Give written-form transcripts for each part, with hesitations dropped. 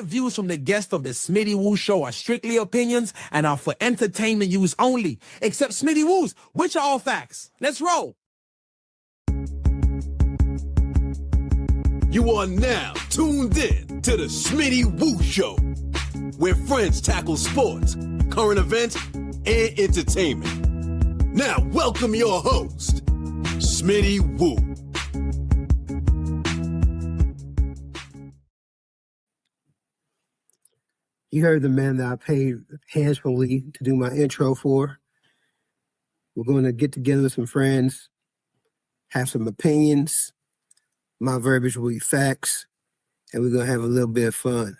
the views from the guests of the Smitty Woo Show are strictly opinions and are for entertainment use only. Except Smitty Woo's, which are all facts. Let's roll. You are now tuned in to the Smitty Woo Show, where friends tackle sports, current events, and entertainment. Now, welcome your host, Smitty Woo. You heard the man that I paid handsomely to do my intro for. We're going to get together with some friends, have some opinions. My verbiage will be facts, and we're going to have a little bit of fun.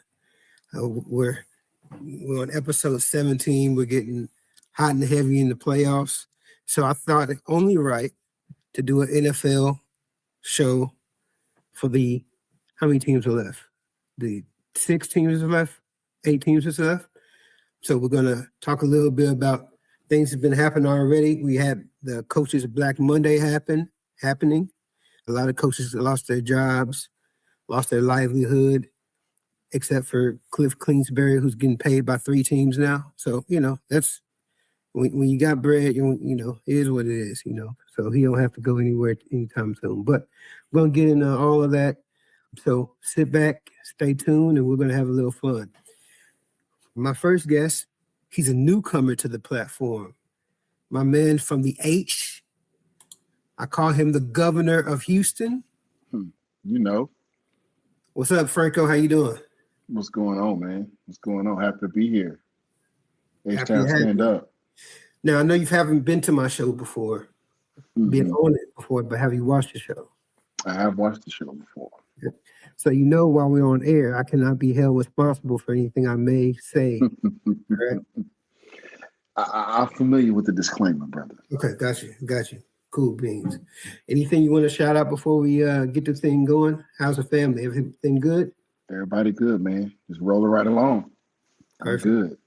We're on episode 17. We're getting hot and heavy in the playoffs. So I thought it only right to do an NFL show for the, how many teams are left? The 6 teams are left? 8 teams is left. So we're going to talk a little bit about things that have been happening already. We had the Coaches Black Monday happening. A lot of coaches lost their jobs, lost their livelihood, except for Cliff Kingsbury, who's getting paid by 3 teams now. So, that's when you got bread, it is what it is, So he don't have to go anywhere anytime soon. But we're going to get into all of that. So sit back, stay tuned, and we're going to have a little fun. My first guest, he's a newcomer to the platform. My man from the H. I call him the governor of Houston. What's up, Franco? How you doing? What's going on, man? What's going on? Happy to be here. H-Town, stand up. Now, I know you haven't been to my show before, been on it before, but have you watched the show? I have watched the show before. Yeah. So while we're on air, I cannot be held responsible for anything I may say. Right? I'm familiar with the disclaimer, brother. Okay, got you. Cool beans. Anything you want to shout out before we get the thing going? How's the family? Everything good? Everybody good, man. Just rolling right along. Perfect. Good.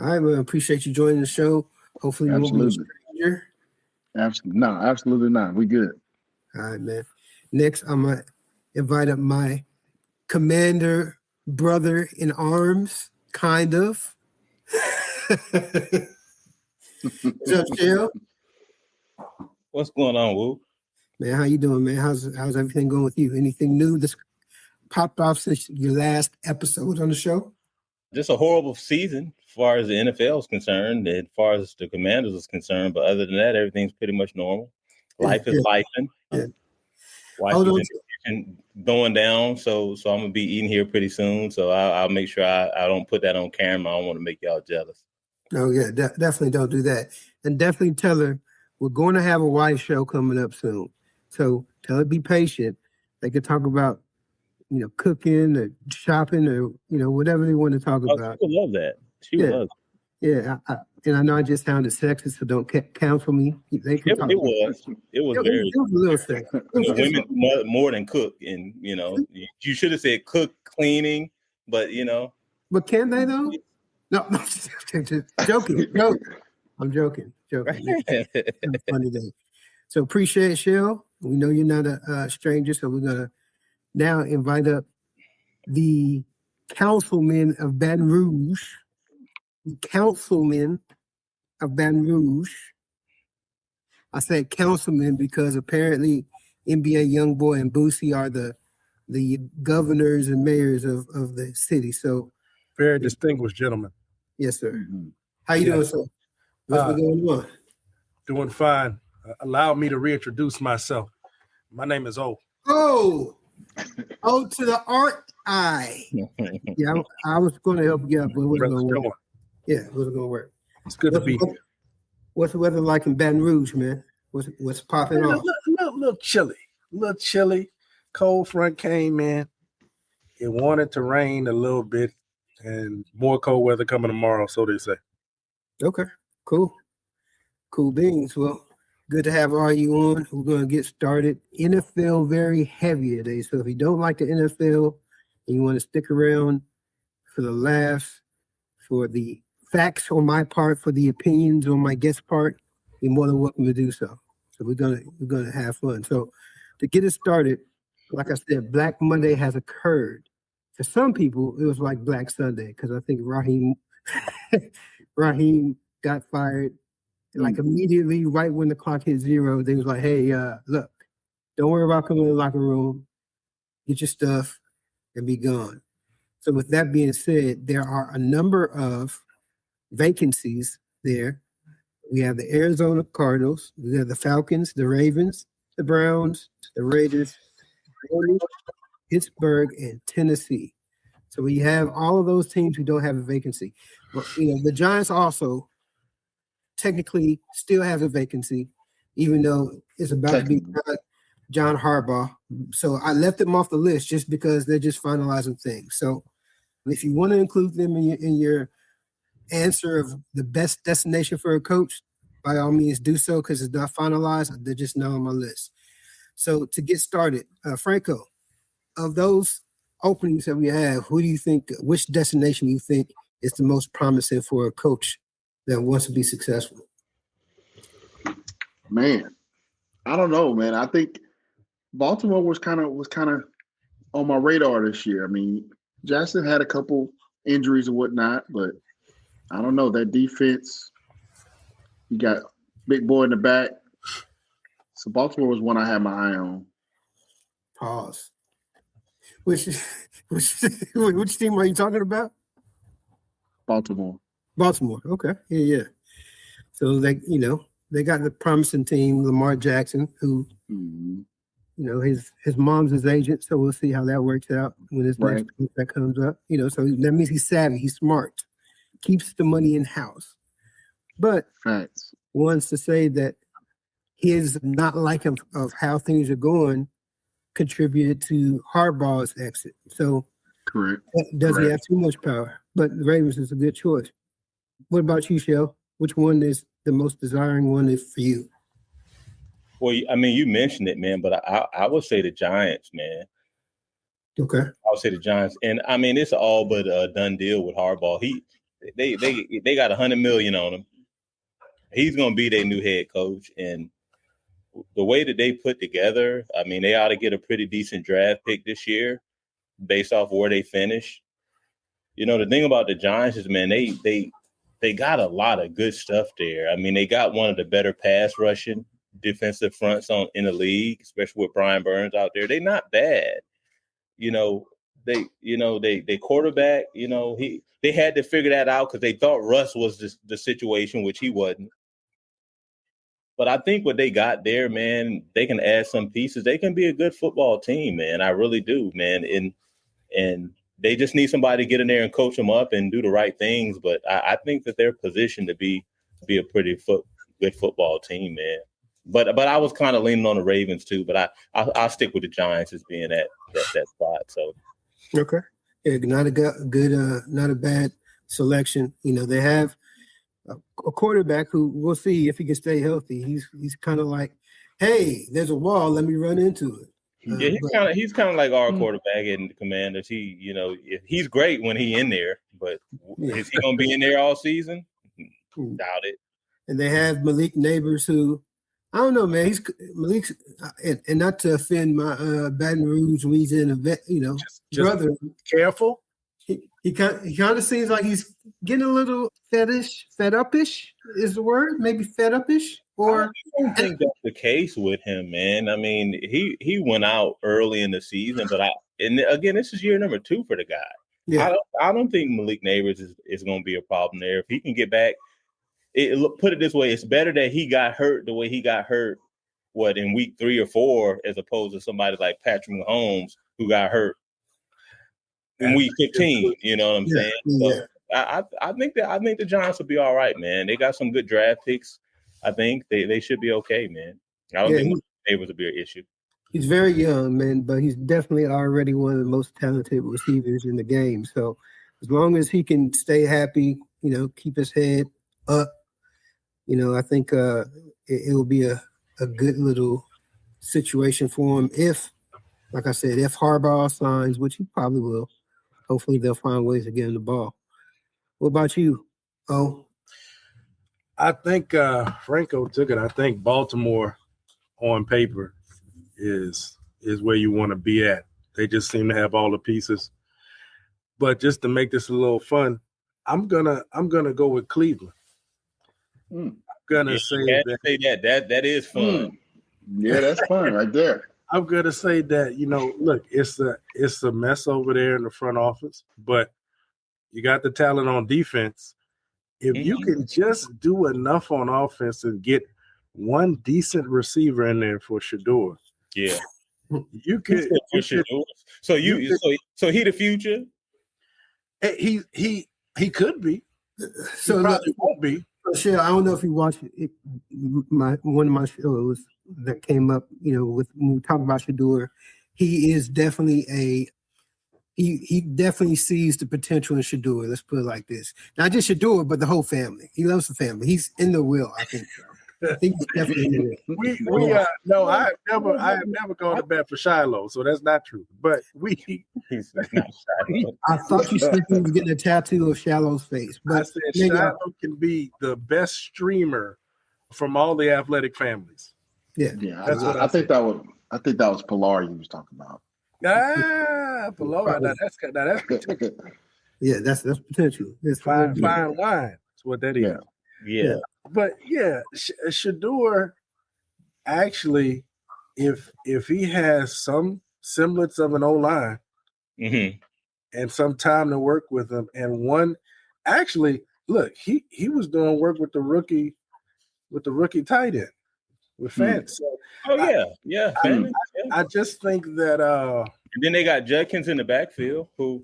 All right, well, appreciate you joining the show. Hopefully you won't be a stranger. Absolutely not. We good. All right, man. Next, I'm going to invite up my commander brother in arms, kind of. What's up, Chill? What's going on, Woo? Man, how you doing, man? How's everything going with you? Anything new that's popped off since your last episode on the show? Just a horrible season as far as the NFL is concerned, as far as the Commanders is concerned. But other than that, everything's pretty much normal. Life is lifing. Yeah. Wife is going down, so I'm gonna be eating here pretty soon. So I'll make sure I don't put that on camera. I don't want to make y'all jealous. Oh yeah, definitely don't do that, and definitely tell her we're going to have a wife show coming up soon. So tell her be patient. They can talk about cooking or shopping or whatever they want to talk about. She would love that. She would love it. Yeah, and I know I just sounded sexist, so don't counsel me. They can talk. It was very. It was a little sexist. Women more than cook, and you should have said cook, cleaning, but But can they though? No, just joking. I'm joking. Funny day. So appreciate it, Shell. We know you're not a stranger, so we're gonna now invite up the councilman of Baton Rouge. I said councilman because apparently NBA Youngboy and Boosie are the governors and mayors of the city. So very distinguished gentlemen. Yes, sir. Mm-hmm. How you doing, sir? What's been going on? Doing fine. Allow me to reintroduce myself. My name is O. Oh, O to the art I. Yeah, I was going to help you out, but it wasn't going to work. Yeah, it wasn't going to work. It's good to be here. What's the weather like in Baton Rouge, man? What's popping off? A little chilly. Cold front came in. It wanted to rain a little bit, and more cold weather coming tomorrow, so they say. Okay, cool beans. Well, good to have all you on. We're going to get started. NFL very heavy today, so if you don't like the NFL and you want to stick around for the laughs, for the facts on my part, for the opinions on my guest part, you're more than welcome to do so. So we're gonna have fun. So to get it started, like I said, Black Monday has occurred. For some people, it was like Black Sunday because I think Raheem got fired like immediately right when the clock hit 0. They was like, "Hey, look, don't worry about coming in the locker room. Get your stuff and be gone." So with that being said, there are a number of vacancies there. We have the Arizona Cardinals, we have the Falcons, the Ravens, the Browns, the Raiders, Pittsburgh, and Tennessee. So we have all of those teams who don't have a vacancy. But the Giants also technically still have a vacancy, even though it's about to be John Harbaugh. So I left them off the list just because they're just finalizing things. So if you want to include them in your answer of the best destination for a coach, by all means do so because it's not finalized. They're just not on my list. So to get started, Franco, of those openings that we have, who do you think, which destination you think is the most promising for a coach that wants to be successful? Man, I don't know, man. I think Baltimore was kind of on my radar this year. I mean, Jackson had a couple injuries and whatnot, but I don't know. That defense, you got big boy in the back. So Baltimore was one I had my eye on. Pause. Which team are you talking about? Baltimore. Okay. Yeah. So they got the promising team, Lamar Jackson, who his mom's his agent, so we'll see how that works out when his next contract comes up. So that means he's savvy, he's smart, keeps the money in house. But wants to say that his not liking of how things are going contributed to Harbaugh's exit. So correct. Does he have too much power? But the Ravens is a good choice. What about you, Shell? Which one is the most desiring one for you? Well, I mean, you mentioned it, man, but I would say the Giants, man. Okay. I would say the Giants. And, I mean, it's all but a done deal with Harbaugh. They got $100 million on him. He's going to be their new head coach. And the way that they put together, I mean, they ought to get a pretty decent draft pick this year based off where they finish. The thing about the Giants is, man, they got a lot of good stuff there. I mean, they got one of the better pass rushing defensive fronts in the league, especially with Brian Burns out there. They're not bad. They quarterback, they had to figure that out because they thought Russ was the situation, which he wasn't. But I think what they got there, man, they can add some pieces. They can be a good football team, man. I really do, man. And they just need somebody to get in there and coach them up and do the right things. But I think that they're positioned to be a pretty good football team, man. But I was kind of leaning on the Ravens too. But I'll stick with the Giants as being that spot. So okay, yeah, not a bad selection. They have a quarterback who we'll see if he can stay healthy. He's kind of like, hey, there's a wall, let me run into it. Yeah, he's kind of like our quarterback in the Commanders. He's great when he in there, but is he going to be in there all season? Doubt it. And they have Malik Neighbors, who I don't know, man. He's Malik's, and not to offend my Baton Rouge, Louisiana vet, brother. Careful. He kind of seems like he's getting a little fed up-ish is the word, maybe fed up-ish. Or I don't think that's the case with him, man. I mean, he went out early in the season, but again, this is year number 2 for the guy. Yeah. I don't think Malik Neighbors is going to be a problem there. If he can get back, put it this way, it's better that he got hurt the way he got hurt, in week 3 or 4, as opposed to somebody like Patrick Mahomes who got hurt in week 15. You know what I'm saying? So I think the Giants will be all right, man. They got some good draft picks. I think they should be okay, man. I don't think Neighbors will be an issue. He's very young, man, but he's definitely already one of the most talented receivers in the game. So as long as he can stay happy, keep his head up, I think it will be a good little situation for him if, like I said, if Harbaugh signs, which he probably will. Hopefully they'll find ways to get him the ball. What about you, O? I think Franco took it. I think Baltimore on paper is where you want to be at. They just seem to have all the pieces. But just to make this a little fun, I'm gonna go with Cleveland. I'm gonna say that. That is fun. Yeah, that's fun right there. I'm gonna say that, look, it's a mess over there in the front office, but you got the talent on defense. If you can just do enough on offense and get one decent receiver in there for Shador, yeah, you could. So he the future. He could be. So he probably won't be. Shell, I don't know if you watched one of my shows that came up, when we talk about Shador. He is definitely he definitely sees the potential in Shador. Let's put it like this. Not just Shador, but the whole family. He loves the family. He's in the will, I think. I think he's definitely in the will. No, I have never gone to bat for Shiloh, so that's not true. But I thought you said he was getting a tattoo of Shallow's face. But I said Shiloh can be the best streamer from all the athletic families. Yeah. That's what I think that was Pilar you was talking about. Pilar. That's potential. Yeah, that's potential. It's fine wine. That's what that is. Yeah. But Shador actually, if he has some semblance of an O-line and some time to work with him, and look, he was doing work with the rookie tight end with Fant. So I just think that and then they got Judkins in the backfield who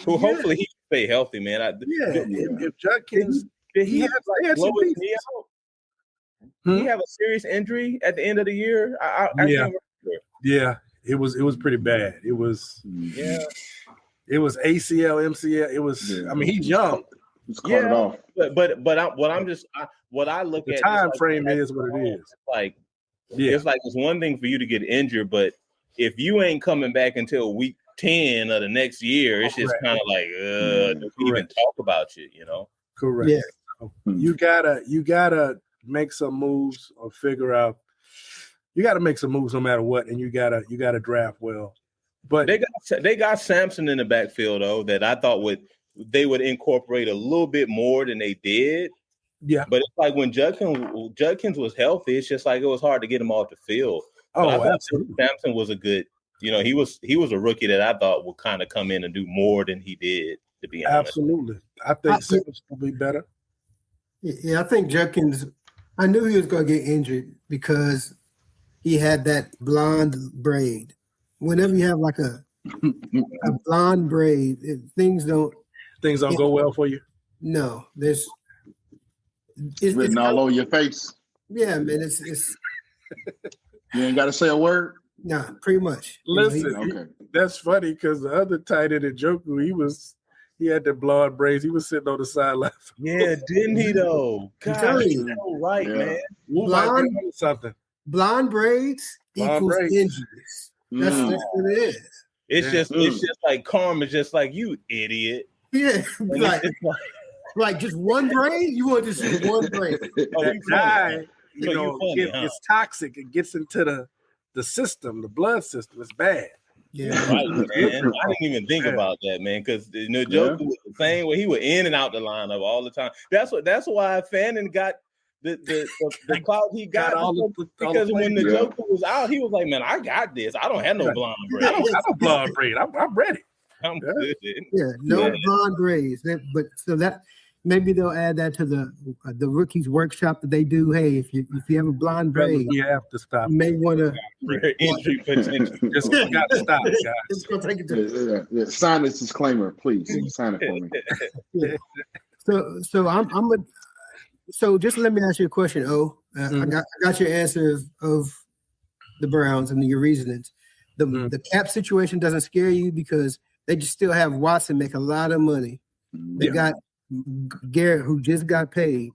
hopefully he can stay healthy, man. If Judkins he have a serious injury at the end of the year? I can't remember. Yeah, it was pretty bad. It was It was ACL, MCL. It was. I mean, he's young. Just caught it off. But what I look the at time frame is what it is. It's like it's one thing for you to get injured, but if you ain't coming back until week 10 of the next year, it's just kind of like do we even talk about you, Correct. Yeah. You gotta make some moves or figure out. You gotta make some moves no matter what, and you gotta draft well. But they got Sampson in the backfield though that I thought they would incorporate a little bit more than they did. Yeah. But it's like when Judkins was healthy, it's just like it was hard to get him off the field. Oh, absolutely. Sampson was a good, he was a rookie that I thought would kind of come in and do more than he did, to be honest. Absolutely. I think Sampson will be better. Yeah, I think Judkins, I knew he was going to get injured because he had that blonde braid. Whenever you have like a blonde braid, things don't go well for you. No, it's written all over your face. Yeah, man, it's you ain't got to say a word. Nah, pretty much. Listen, that's funny because the other tight end in Joku, he had the blonde braids. He was sitting on the sideline. Yeah, didn't he though? God, you're so right, man. Blonde braids equals injuries. That's what it is. It's just like karma, just like you idiot. Yeah, like just one braid. You want to just one braid? That guy, it's toxic. It gets into the system, the blood system. It's bad. Yeah, right, man. I didn't even think about that, man, because Joker was the same way. He was in and out the lineup all the time. That's why Fannin got the clout he got because when the Joker was out, he was like, "Man, I got this. I don't have no blonde braid. I don't have no blonde braid. I'm ready. I'm good." Yeah, no blonde braids. But so that maybe they'll add that to the rookies workshop that they do. Hey, if you have a blonde braid, you have to stop. You may want to injury potential. Just got to stop, guys. Just go take it to sign this disclaimer, please. Sign it for me. So just let me ask you a question, O. I got your answer of the Browns and your reasonings. The cap situation doesn't scare you because they just still have Watson make a lot of money. They got Garrett who just got paid.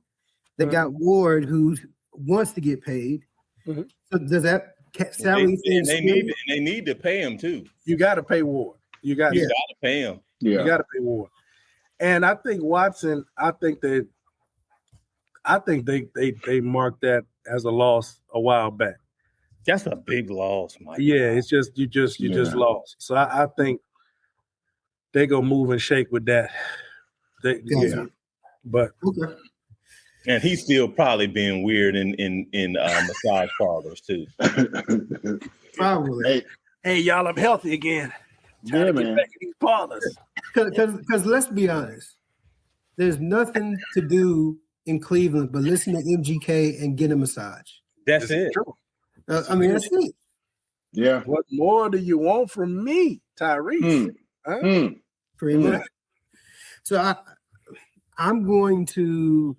They got Ward who wants to get paid. So does that salary thing? They need to pay him too. You got to pay Ward. You got to pay him. Yeah. You got to pay Ward. And I think Watson. I think they marked that as a loss a while back. That's a big loss, Mike. Yeah, it's just you just lost. So I think they go move and shake with that. But okay. And he's still probably being weird in massage parlors too. Probably. Hey, y'all, I'm healthy again. Trying to get back in these parlors. Because let's be honest, there's nothing to do in Cleveland but listen to MGK and get a massage. That's it. True. I mean, that's it. Yeah. What more do you want from me, Tyrese? Pretty much. So I'm going to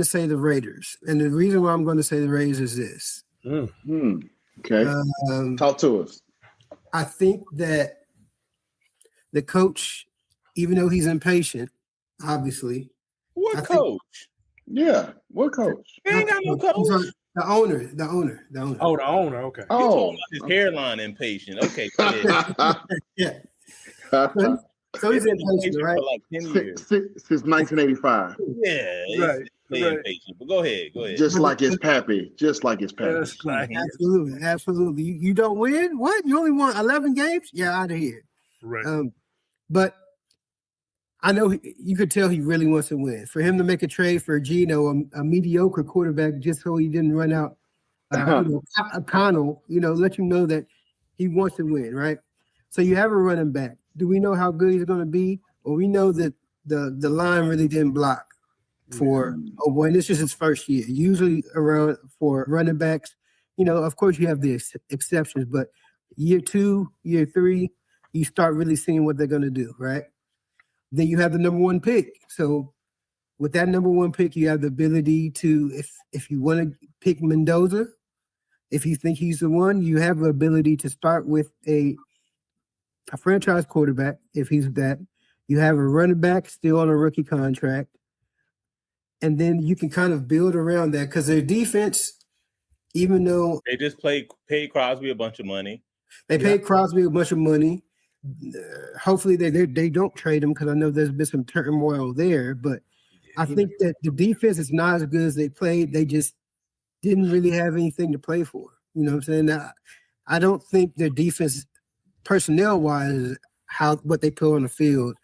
say the Raiders, and the reason why I'm going to say the Raiders is this. Okay. Talk to us. I think that the coach, even though he's impatient, obviously. What coach? What coach? He ain't got no coach. The owner. Oh, the owner. Okay. Oh, his hairline impatient. Okay. Yeah. So he's impatient, right? For like 10 years. Since 1985. Yeah. Right. Impatient. But go ahead. Just like his pappy. Absolutely. You don't win? What? You only won 11 games? Yeah, out of here. Right. But I know you could tell he really wants to win. For him to make a trade for Geno, a mediocre quarterback, just so he didn't run out O'Connell, let you know that he wants to win, right? So you have a running back. Do we know how good he's going to be? Well, we know that the line really didn't block for and this is his first year. Usually around for running backs, of course you have the exceptions, but year 2, year 3, you start really seeing what they're going to do, right? Then you have the number 1 pick. So with that number 1 pick, you have the ability to, if you want to pick Mendoza, if you think he's the one, you have the ability to start with a franchise quarterback, if he's that. You have a running back still on a rookie contract. And then you can kind of build around that because their defense, even though they just paid Crosby a bunch of money. They paid Crosby a bunch of money. Hopefully they don't trade him because I know there's been some turmoil there. But I think that the defense is not as good as they played. They just didn't really have anything to play for. You know what I'm saying? I don't think their defense, personnel-wise, what they put on the field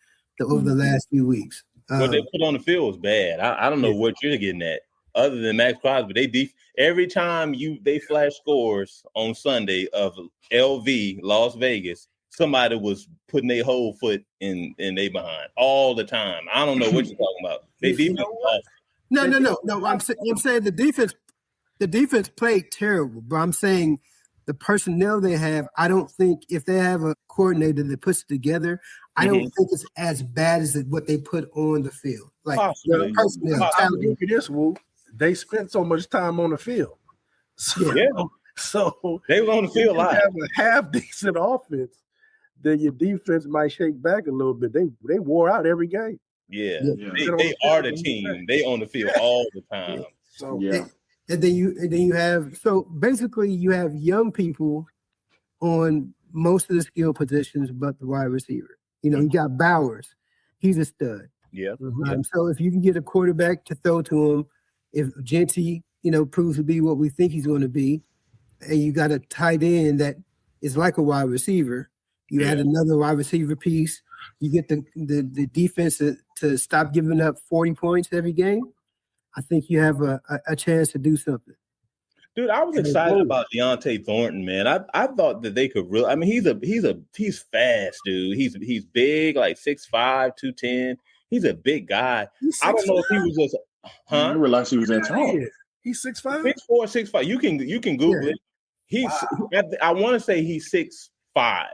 over the last few weeks. What they put on the field was bad. I don't know what you're getting at. Other than Max Crosby, every time they flash scores on Sunday of LV Las Vegas, somebody was putting their whole foot in they behind all the time. I don't know what you're talking about. They defense. No. I'm saying the defense played terrible, but I'm saying the personnel they have, I don't think if they have a coordinator that puts it together, I don't think it's as bad as what they put on the field. Like the personnel. I'll give you this, Woo. They spent so much time on the field. So they were on the field a lot. Have a half decent offense, then your defense might shake back a little bit. They wore out every game. Yeah. They are the team. They on the field all the time. So And then you have basically you have young people on most of the skill positions, but the wide receiver. You got Bowers, he's a stud. Yeah. So if you can get a quarterback to throw to him, if Genty, proves to be what we think he's going to be, and you got a tight end that is like a wide receiver, you add another wide receiver piece, you get the defense to stop giving up 40 points every game. I think you have a chance to do something. Dude, I was excited about Deontay Thornton, man. I thought that they could really. I mean, he's fast, dude. He's big, like 6'5", 210. He's a big guy. I don't know if he was just. I didn't realize he was that tall. He's 6'5", 6'4", 6'5". You can Google it. He's. Wow. I want to say he's 6'5",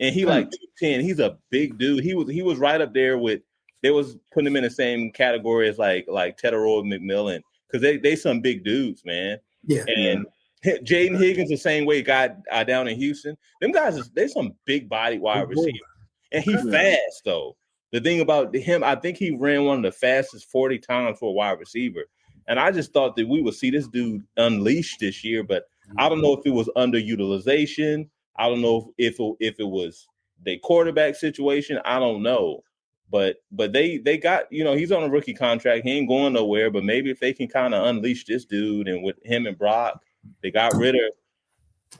and he like 210. He's a big dude. He was right up there with. They was putting him in the same category as like Tedero McMillan because they some big dudes, man. Yeah. And Jaden Higgins the same way got down in Houston. Them guys they some big body wide receiver, and he fast though. The thing about him, I think he ran one of the fastest 40 times for a wide receiver, and I just thought that we would see this dude unleashed this year. But I don't know if it was underutilization. I don't know if it was the quarterback situation. I don't know. But they got, he's on a rookie contract. He ain't going nowhere. But maybe if they can kind of unleash this dude and with him and Brock, they got rid of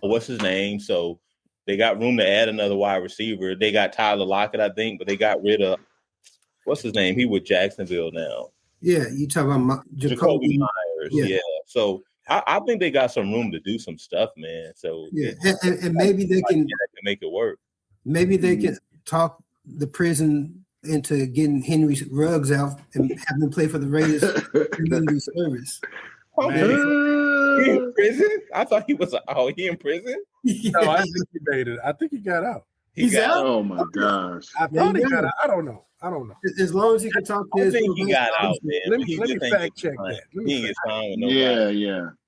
what's his name. So They got room to add another wide receiver. They got Tyler Lockett, I think, but they got rid of what's his name? He with Jacksonville now. Yeah, you talk about Jacoby Myers. Yeah. So I think they got some room to do some stuff, man. So and maybe they can make it work. Maybe they can talk the prison into getting Henry Ruggs out and have him play for the Raiders community service. He in prison? I thought he was. He in prison? No, I think he made it. I think he got out. He's out. Oh my gosh! I thought he got out. I don't know. As long as he can talk to I think he got out, man. Let me fact check that.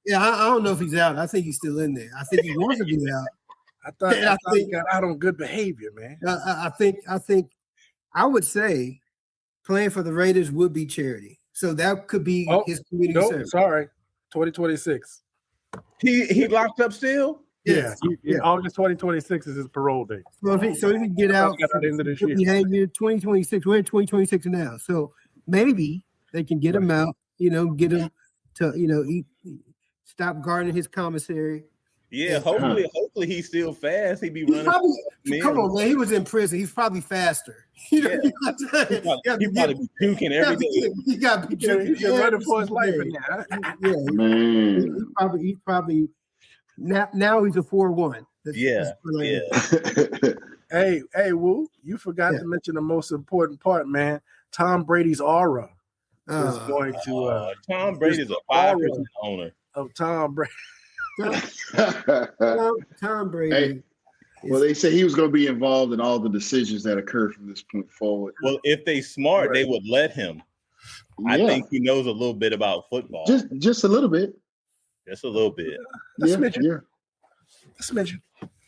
Yeah. I don't know if he's out. I think he's still in there. I think he wants to be out. I thought he got out on good behavior, man. I think I would say playing for the Raiders would be charity. So that could be his community service. Sorry, 2026. He locked up still? Yeah. August 2026 is his parole date. So if he can get out at the end of this year. Behavior 2026. We're in 2026 now. So maybe they can get him out, get him to, stop guarding his commissary. Yeah, hopefully he's still fast. He be running. Come on, man. He was in prison. He's probably faster. He probably be puking every day. He got to be puking. He's running for his life in there. Yeah, Man. He's probably now he's a 4-1. Hey, Woo, you forgot to mention the most important part, man. Tom Brady's aura is going to. Tom Brady's a 5% owner of Tom Brady. Tom Brady. Hey, well, they say he was going to be involved in all the decisions that occur from this point forward. Well, if they smart, they would let him. I think he knows a little bit about football. Just a little bit. Just a little bit. A smidgen.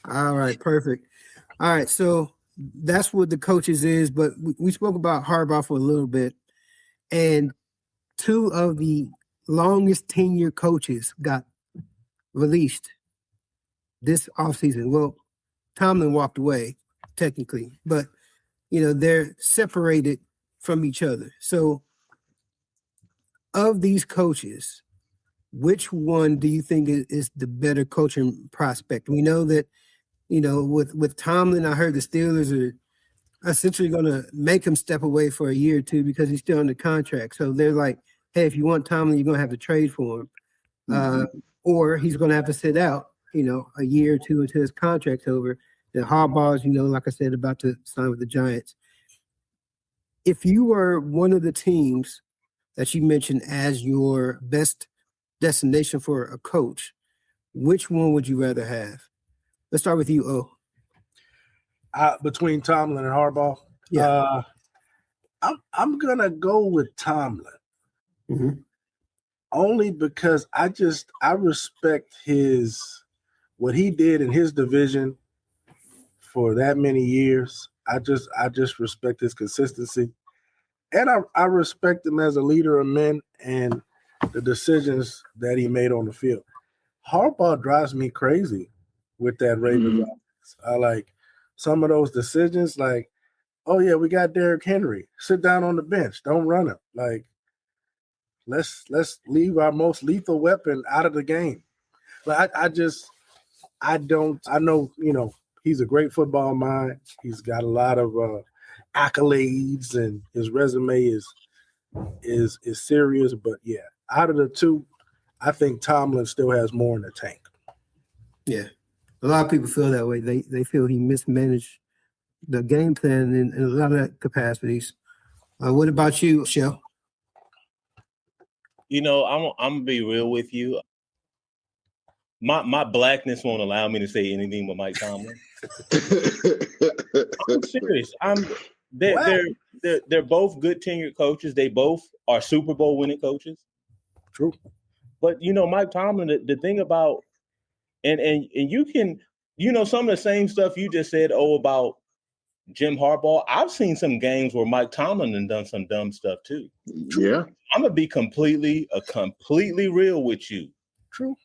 All right, perfect. All right, so that's what the coaches is, but we spoke about Harbaugh for a little bit, and two of the longest tenure coaches got released this offseason. Well, Tomlin walked away, technically, but they're separated from each other. So of these coaches, which one do you think is the better coaching prospect? We know that, with Tomlin, I heard the Steelers are essentially going to make him step away for a year or two because he's still under contract. So they're like, hey, if you want Tomlin, you're going to have to trade for him. Or he's going to have to sit out, a year or two until his contract's over. The Harbaugh's, like I said, about to sign with the Giants. If you were one of the teams that you mentioned as your best destination for a coach, which one would you rather have? Let's start with you, O. Between Tomlin and Harbaugh? Yeah. I'm going to go with Tomlin. Mm-hmm. Only because I respect what he did in his division for that many years. I just respect his consistency. And I respect him as a leader of men and the decisions that he made on the field. Harbaugh drives me crazy with that Ravens offense. I like some of those decisions, like, oh yeah, we got Derrick Henry. Sit down on the bench. Don't run him. Like, let's leave our most lethal weapon out of the game. But I know, he's a great football mind. He's got a lot of accolades and his resume is serious. But yeah, out of the two, I think Tomlin still has more in the tank. Yeah. A lot of people feel that way. They feel he mismanaged the game plan in a lot of capacities. What about you, Shell? I'm gonna be real with you. My blackness won't allow me to say anything but Mike Tomlin. I'm serious. They're both good tenured coaches. They both are Super Bowl winning coaches. True. But Mike Tomlin, the thing about and you can some of the same stuff you just said about Jim Harbaugh. I've seen some games where Mike Tomlin has done some dumb stuff too. Yeah. I'm gonna be completely real with you. True.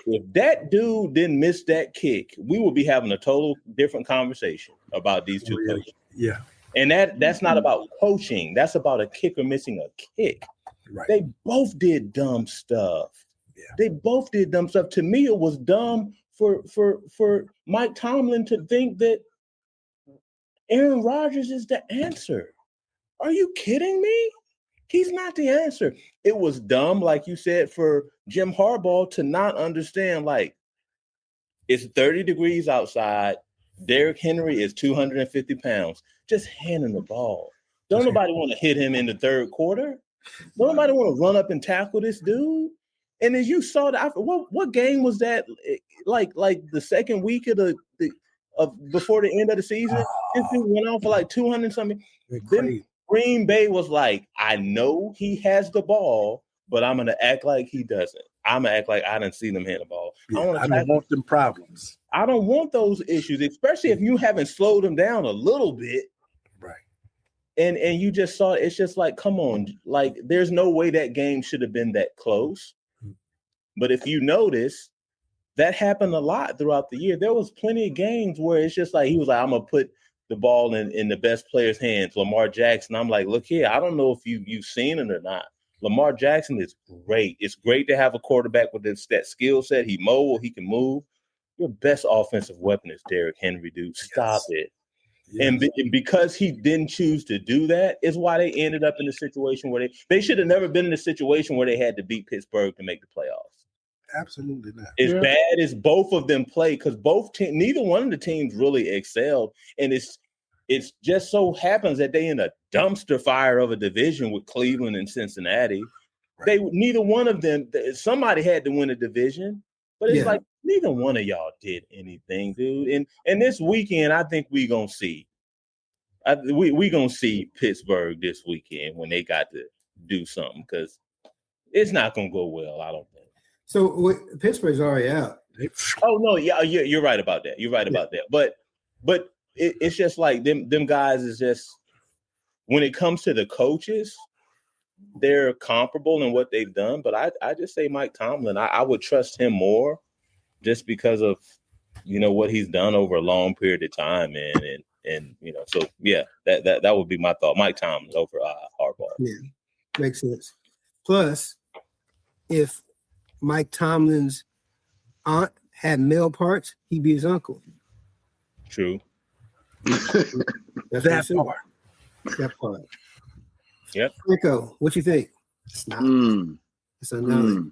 If that dude didn't miss that kick, we would be having a total different conversation about these two coaches. Yeah. And that's not about coaching. That's about a kicker missing a kick. Right. They both did dumb stuff. Yeah. They both did dumb stuff. To me, it was dumb for Mike Tomlin to think that Aaron Rodgers is the answer. Are you kidding me? He's not the answer. It was dumb, like you said, for Jim Harbaugh to not understand, like, it's 30 degrees outside. Derrick Henry is 250 pounds. Just hand him the ball. Don't nobody want to hit him in the third quarter. Don't nobody want to run up and tackle this dude. And as you saw that, what game was that? Like the second week of before the end of the season, this dude went off for like 200 something. Then Green Bay was like, I know he has the ball, but I'm gonna act like he doesn't. I'm gonna act like I didn't see them hit the ball. Yeah, I don't want them problems. I don't want those issues, especially if you haven't slowed them down a little bit. Right. And you just saw it's just like, come on, like there's no way that game should have been that close. But if you notice, that happened a lot throughout the year. There was plenty of games where it's just like he was like, I'm gonna put the ball in the best player's hands, Lamar Jackson. I'm like, look here, I don't know if you've seen it or not. Lamar Jackson is great. It's great to have a quarterback with that skill set. He's mobile, he can move. Your best offensive weapon is Derrick Henry, dude. Stop it. Yes. And because he didn't choose to do that is why they ended up in a situation where they should have never been in a situation where they had to beat Pittsburgh to make the playoffs. Absolutely not. As bad as both of them play, because neither one of the teams really excelled, and it's just so happens that they in a dumpster fire of a division with Cleveland and Cincinnati. Right. Neither one of them. Somebody had to win a division, but it's like neither one of y'all did anything, dude. And this weekend, I think we gonna see. We gonna see Pittsburgh this weekend when they got to do something because it's not gonna go well. I don't think. So Pittsburgh's already out. Oh no, yeah, you're right about that. You're right about that. But it's just like them guys is just when it comes to the coaches, they're comparable in what they've done. But I just say Mike Tomlin, I would trust him more just because of what he's done over a long period of time, man. And so yeah, that would be my thought. Mike Tomlin over Harbaugh. Yeah, makes sense. Plus, if Mike Tomlin's aunt had male parts, he'd be his uncle. True. That part. Yep. Rico, what you think? It's not. It's another.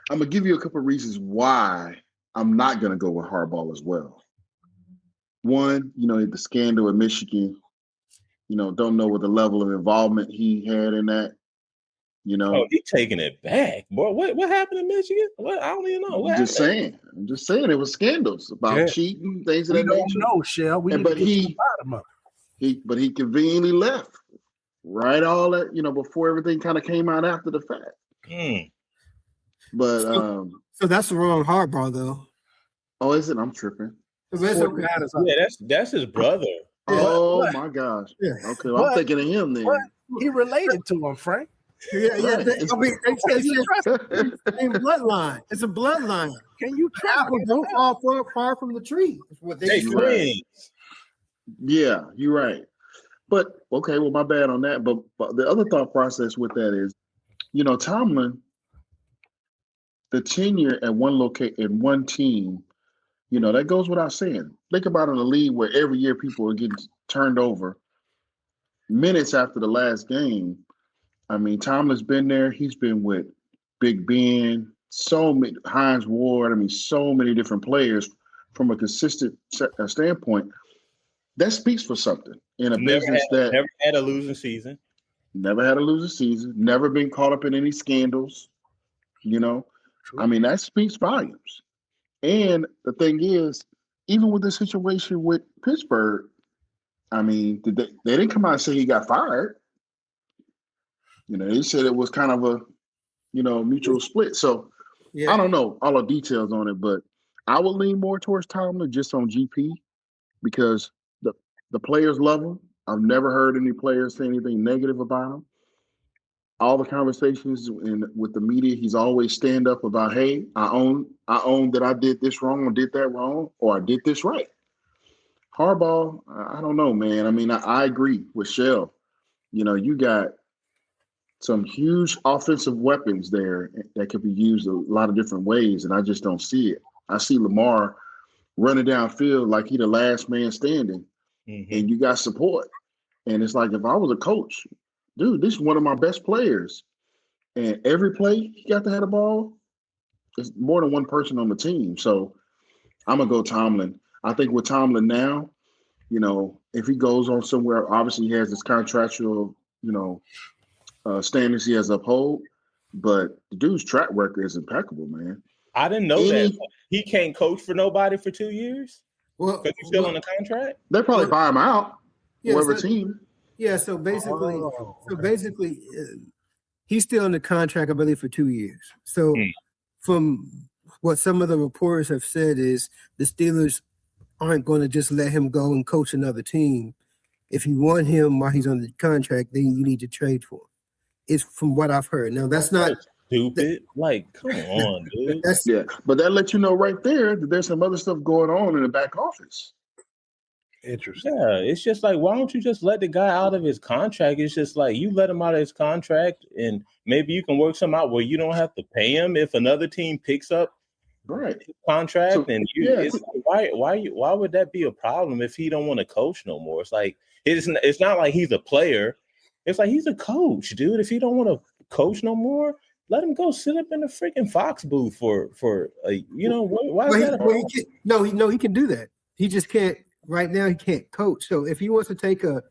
I'm gonna give you a couple of reasons why I'm not gonna go with Harbaugh as well. One, the scandal in Michigan. Don't know what the level of involvement he had in that. Oh, he's taking it back, boy. What happened in Michigan? I don't even know. I'm just saying it was scandals about cheating, things of that nature. No, Shell. But he conveniently left right all that, before everything kind of came out after the fact. But so that's the wrong Harbaugh, though. Oh, is it? I'm tripping. Yeah, that's his brother. Oh my gosh. Yeah. Okay, well, I'm thinking of him then. He related to him, Frank. Yeah. It's the same bloodline. It's a bloodline. Can you apples don't fall far from the tree? That's what they say. Yeah, you're right. But okay, well, my bad on that. But the other thought process with that is, Tomlin, the tenure at one team, that goes without saying. Think about in a league where every year people are getting turned over minutes after the last game. I mean, Tomlin's been there. He's been with Big Ben, so many Hines Ward. I mean, so many different players from a consistent standpoint. That speaks for something in a business that never had a losing season. Never had a losing season. Never been caught up in any scandals. I mean, that speaks volumes. And the thing is, even with the situation with Pittsburgh, I mean, they didn't come out and say he got fired. They said it was kind of a, mutual split. So I don't know all the details on it, but I would lean more towards Tomlin just on GP because the players love him. I've never heard any players say anything negative about him. All the conversations with the media, he's always stand up about, hey, I own that I did this wrong or did that wrong or I did this right. Harbaugh, I don't know, man. I mean, I agree with Shell. You got some huge offensive weapons there that could be used a lot of different ways, and I just don't see it. I see Lamar running downfield like he the last man standing, and you got support. And it's like, if I was a coach, dude, this is one of my best players. And every play he got to have the ball, it's more than one person on the team. So I'm going to go Tomlin. I think with Tomlin now, if he goes on somewhere, obviously he has this contractual, standards he has to uphold. But the dude's track record is impeccable, man. I didn't know that. He can't coach for nobody for 2 years? Well, because he's still on the contract? They probably buy him out. Yeah, whoever team. Yeah, so basically, he's still in the contract, I believe, for 2 years. So from what some of the reporters have said is the Steelers aren't going to just let him go and coach another team. If you want him while he's on the contract, then you need to trade for him. It's from what I've heard. Now, that's not stupid. Come on, dude. But that lets you know right there that there's some other stuff going on in the back office. Interesting. Yeah, it's just like, why don't you just let the guy out of his contract? It's just like, you let him out of his contract, and maybe you can work something out where you don't have to pay him if another team picks up his contract. So, and it's like, why would that be a problem if he don't want to coach no more? It's like, it's not like he's a player. It's like, he's a coach, dude. If he don't want to coach no more, let him go sit up in the freaking Fox booth for why is that a problem? He can do that. He just can't. Right now, he can't coach. So if he wants to take no,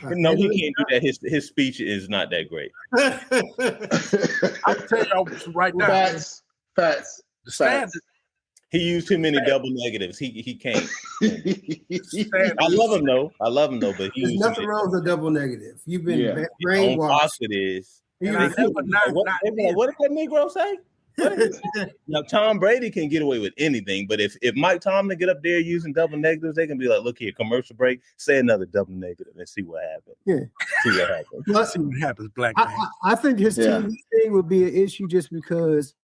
he can't do that. His speech is not that great. I tell y'all right now. Facts. The standard. He used too many double negatives. He can't. I love him though, but there's nothing wrong with a double negative. You've been brainwashed. It is. What did that Negro say? Now Tom Brady can get away with anything, but if Mike Tomlin get up there using double negatives, they can be like, "Look here, commercial break. Say another double negative and see what happens." Yeah, see what happens. Let's see what happens, black man. I think his TV thing would be an issue just because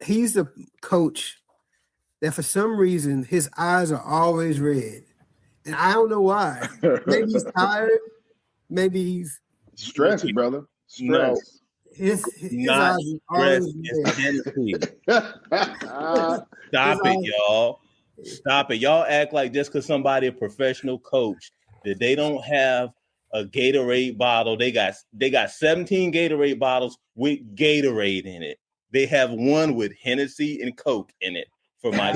he's a coach that for some reason his eyes are always red, and I don't know why. Maybe he's tired. Maybe he's stressed, brother. Stress. No. His not stress. It's Hennessy. Stop it, y'all. Stop it. Y'all act like just because somebody a professional coach that they don't have a Gatorade bottle. They got 17 Gatorade bottles with Gatorade in it. They have one with Hennessy and Coke in it for my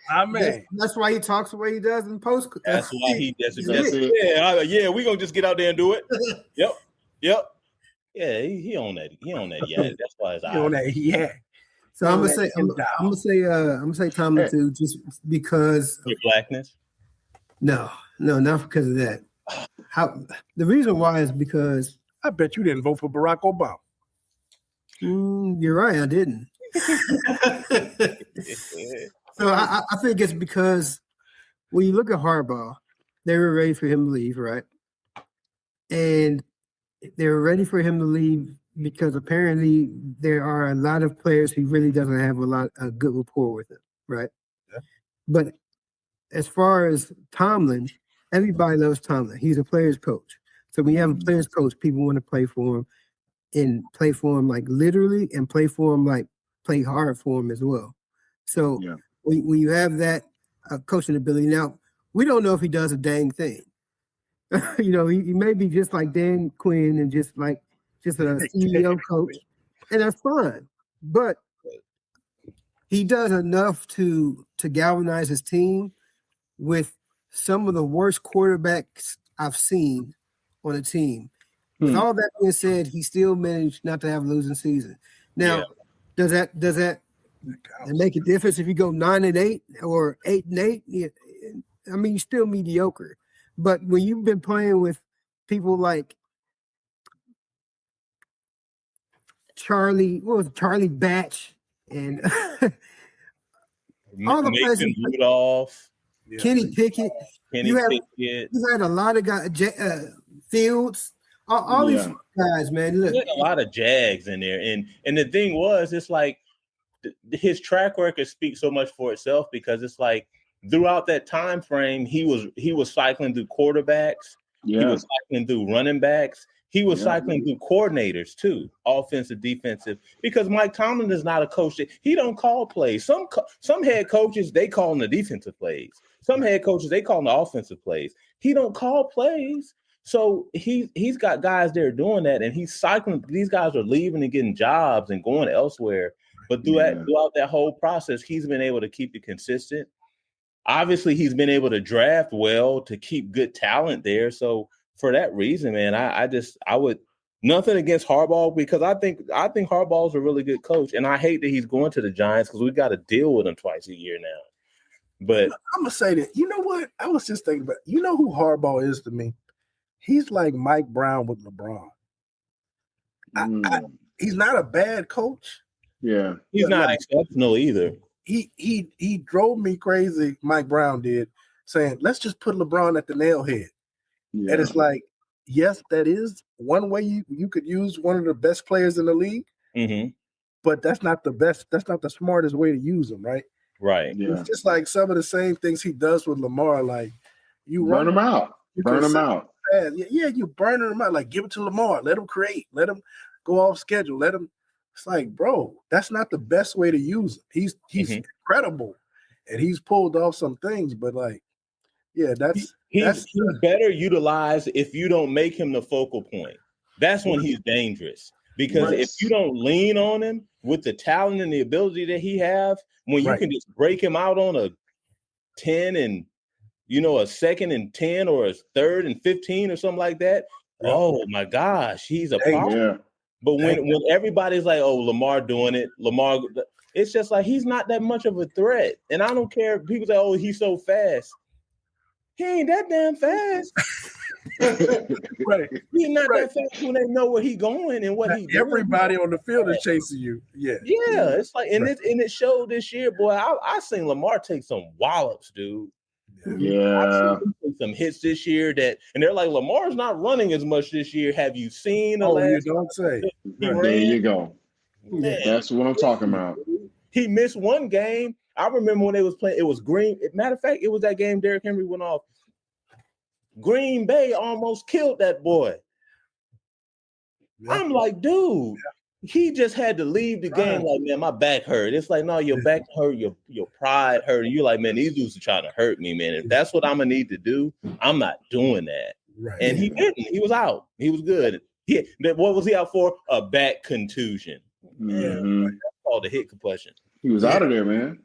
Tomlin. That's why he talks the way he does in post. That's why he does it. Yeah, we're gonna just get out there and do it. Yep. Yeah, he on that. He on that. Yeah, that's why his eyes. On that. Yeah. So I'm gonna say Tomlin too, just because your blackness. No, not because of that. The reason why is because I bet you didn't vote for Barack Obama. You're right, I didn't. So I think it's because when you look at Harbaugh, they were ready for him to leave, right? And they were ready for him to leave because apparently there are a lot of players who really doesn't have a good rapport with him, right? Yeah. But as far as Tomlin, everybody loves Tomlin. He's a player's coach. So when you have a player's coach, people want to play for him and play for him like literally and play for him like play hard for him as well. So when you have that coaching ability, now we don't know if he does a dang thing. He may be just like Dan Quinn and just a CEO coach, and that's fine. But he does enough to galvanize his team with some of the worst quarterbacks I've seen on a team. With all that being said, he still managed not to have a losing season. Now, does that make a difference if you go 9-8 or 8-8? I mean, you're still mediocre. But when you've been playing with people like Charlie Batch and all the players, Rudolph, Kenny Pickett, you had a lot of guys, Fields. All these guys, man. Look, there's a lot of Jags in there, and the thing was, it's like his track record speaks so much for itself because it's like throughout that time frame, he was cycling through quarterbacks He was cycling through running backs. He was cycling through coordinators too, offensive, defensive, because Mike Tomlin is not a coach he don't call plays. Some head coaches, they call the defensive plays. Some head coaches, they call the offensive plays. He don't call plays. So he's got guys there doing that, and he's cycling. These guys are leaving and getting jobs and going elsewhere. But throughout that whole process, he's been able to keep it consistent. Obviously, he's been able to draft well to keep good talent there. So for that reason, man, I would nothing against Harbaugh, because I think Harbaugh's a really good coach, and I hate that he's going to the Giants because we've got to deal with him twice a year now. But I'm gonna say that. You know what? I was just thinking about. You know who Harbaugh is to me? He's like Mike Brown with LeBron. He's not a bad coach. Yeah, he's not exceptional either. He drove me crazy. Mike Brown did, saying, "Let's just put LeBron at the nailhead." Yeah. And it's like, yes, that is one way you could use one of the best players in the league, but that's not the best. That's not the smartest way to use them, right? Right. Yeah. It's just like some of the same things he does with Lamar. Like you burn him out. Burn him out. Yeah, you burning him out. Like give it to Lamar. Let him create. Let him go off schedule. Let him. It's like, bro, that's not the best way to use him. He's incredible, and he's pulled off some things. But like, yeah, he's better utilized if you don't make him the focal point. That's when he's dangerous. Because if you don't lean on him with the talent and the ability that he have, when you can just break him out on a 10 and, a second and 10 or a third and 15 or something like that, oh my gosh, he's a problem. Yeah. But when everybody's like, oh, Lamar doing it, it's just like he's not that much of a threat. And I don't care if people say, oh, he's so fast. He ain't that damn fast. Right. He's not that fast when they know where he's going and what he doing. Everybody on the field is chasing you. Yeah. Yeah. It's like, and it showed this year, boy. I seen Lamar take some wallops, dude. Yeah. I've seen him take some hits this year and they're like, Lamar's not running as much this year. Have you seen the last? You don't say. There you go. Man, that's what I'm talking about. He missed one game. I remember when they was playing, it was Green. Matter of fact, it was that game Derrick Henry went off. Green Bay almost killed that boy. Yeah. I'm like, dude, he just had to leave the game like, man, my back hurt. It's like, no, your back hurt, your pride hurt. And you're like, man, these dudes are trying to hurt me, man. If that's what I'm going to need to do, I'm not doing that. Right. And he didn't. He was out. He was good. What was he out for? A back contusion. Mm-hmm. That's called a hit concussion. He was out of there, man.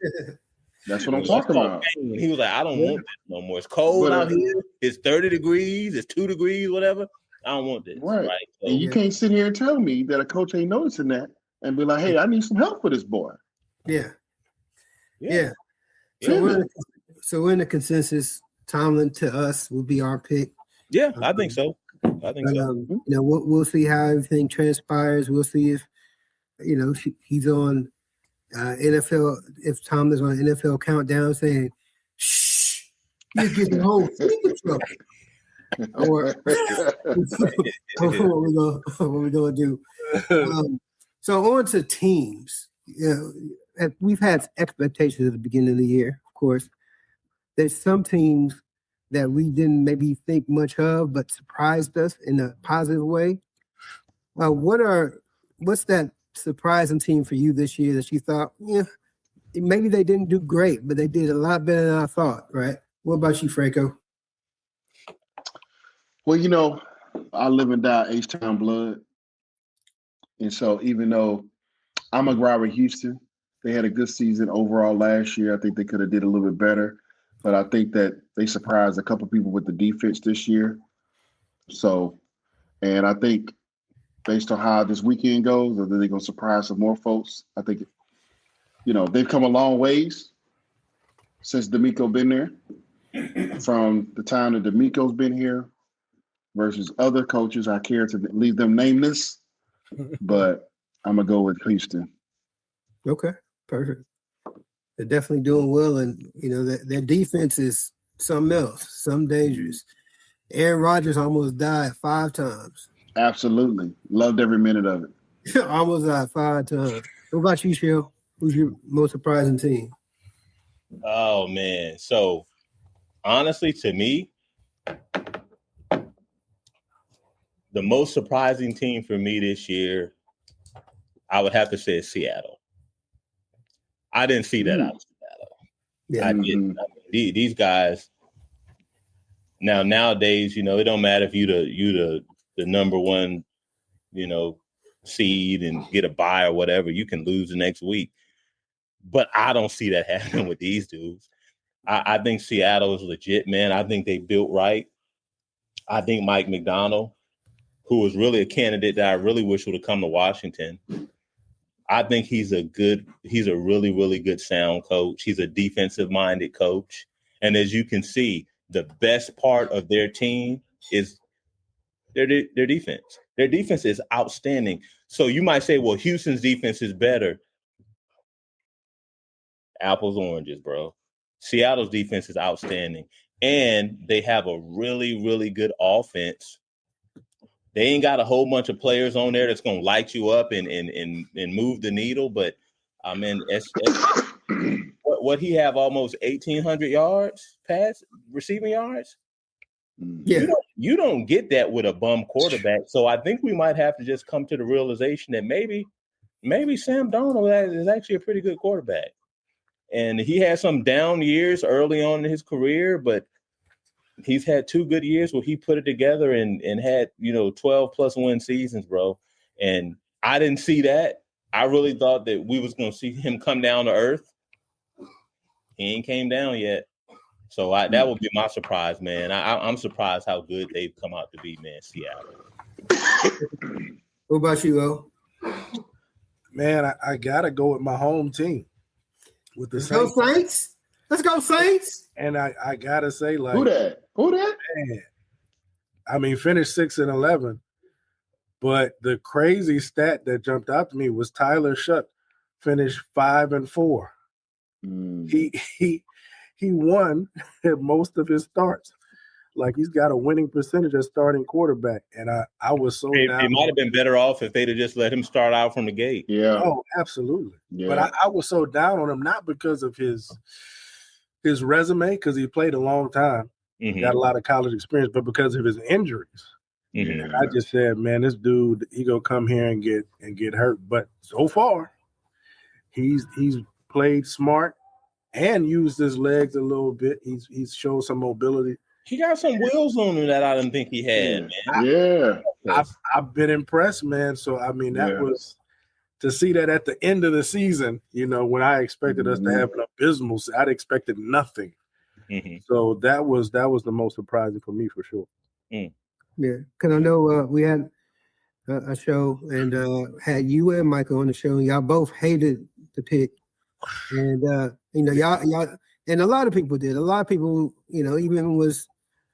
That's what I'm talking about. He was like, I don't want this no more. It's cold out here. It's 30 degrees. It's 2 degrees, whatever. I don't want this. Right. So, and you can't sit here and tell me that a coach ain't noticing that and be like, hey, I need some help for this boy. Yeah. So we're in the consensus. Tomlin to us will be our pick. Yeah, I think so. We'll see how everything transpires. We'll see if, he's on NFL, if Tomlin's on NFL countdown saying, shh, you're getting home. Or what we're going to do. So on to teams. We've had expectations at the beginning of the year, of course. There's some teams that we didn't maybe think much of, but surprised us in a positive way. What's that surprising team for you this year that you thought, maybe they didn't do great, but they did a lot better than I thought, right? What about you, Franco? Well, I live and die H-Town blood. And so even though I'm a guy with Houston, they had a good season overall last year. I think they could have did a little bit better. But I think that they surprised a couple people with the defense this year. So, and I think based on how this weekend goes, or they're going to surprise some more folks. I think, they've come a long ways since D'Amico been there. From the time that D'Amico's been here versus other coaches, I care to leave them nameless, but I'm going to go with Houston. Okay, perfect. They're definitely doing well, and their defense is something else, something dangerous. Aaron Rodgers almost died 5 times. Absolutely, loved every minute of it. Almost died 5 times. What about you, Shell? Who's your most surprising team? Oh man, so honestly, to me, the most surprising team for me this year, I would have to say is Seattle. I didn't see that out of Seattle. Yeah. I didn't. I mean, these guys. Nowadays, it don't matter if you the number one, seed and get a bye or whatever. You can lose the next week. But I don't see that happening with these dudes. I think Seattle is legit, man. I think they built right. I think Mike McDonald, who was really a candidate that I really wish would have come to Washington. I think he's a really, really good sound coach. He's a defensive-minded coach. And as you can see, the best part of their team is their defense. Their defense is outstanding. So you might say, well, Houston's defense is better. Apples, oranges, bro. Seattle's defense is outstanding. And they have a really, really good offense. They ain't got a whole bunch of players on there that's going to light you up and move the needle. But, I mean, what he have almost 1,800 yards receiving yards? Yeah. You don't get that with a bum quarterback. So I think we might have to just come to the realization that maybe Sam Darnold is actually a pretty good quarterback. And he had some down years early on in his career, but he's had 2 good years where he put it together and had, 12-plus win seasons, bro. And I didn't see that. I really thought that we was going to see him come down to earth. He ain't came down yet. So that would be my surprise, man. I'm surprised how good they've come out to be, man, Seattle. What about you, O? Man, I got to go with my home team. With the Let's go Saints. Let's go Saints. And I got to say, like. Who that? Man, I mean, finished 6-11. But the crazy stat that jumped out to me was Tyler Shutt finished 5-4. He won most of his starts. Like, he's got a winning percentage as starting quarterback. And I was so down. He might have been better off if they'd have just let him start out from the gate. Yeah. Oh, absolutely. Yeah. But I was so down on him, not because of his resume, because he played a long time, got a lot of college experience, but because of his injuries. And I just said, man, this dude, he gonna come here and get hurt. But so far, he's played smart and used his legs a little bit. He's showed some mobility. He got some wheels on him that I didn't think he had, man. Yeah. I've been impressed, man. So, I mean, that was to see that at the end of the season, when I expected us to have an abysmal, I'd expected nothing. So that was the most surprising for me, for sure. Yeah, because I know we had a show and had you and Michael on the show, and y'all both hated the pick. And, y'all, and a lot of people did. A lot of people, even was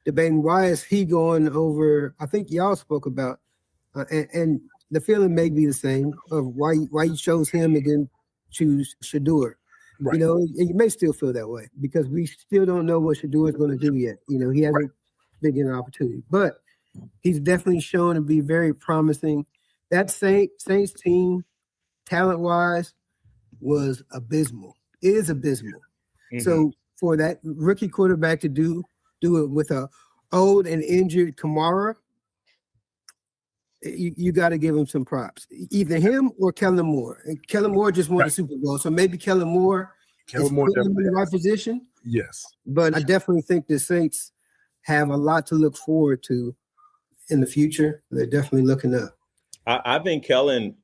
debating, why is he going over, I think y'all spoke about, and the feeling may be the same of why you chose him and didn't choose Shedeur. Right. You may still feel that way because we still don't know what Shedeur is going to do yet. He hasn't been given an opportunity, but he's definitely shown to be very promising. That Saints team, talent-wise, was abysmal. It is abysmal. So for that rookie quarterback to do it with a old and injured Kamara, you got to give him some props. Either him or Kellen Moore. And Kellen Moore just won the Super Bowl, so maybe Kellen Moore is putting him in the right position. Yes. But I definitely think the Saints have a lot to look forward to in the future. They're definitely looking up. I think Kellen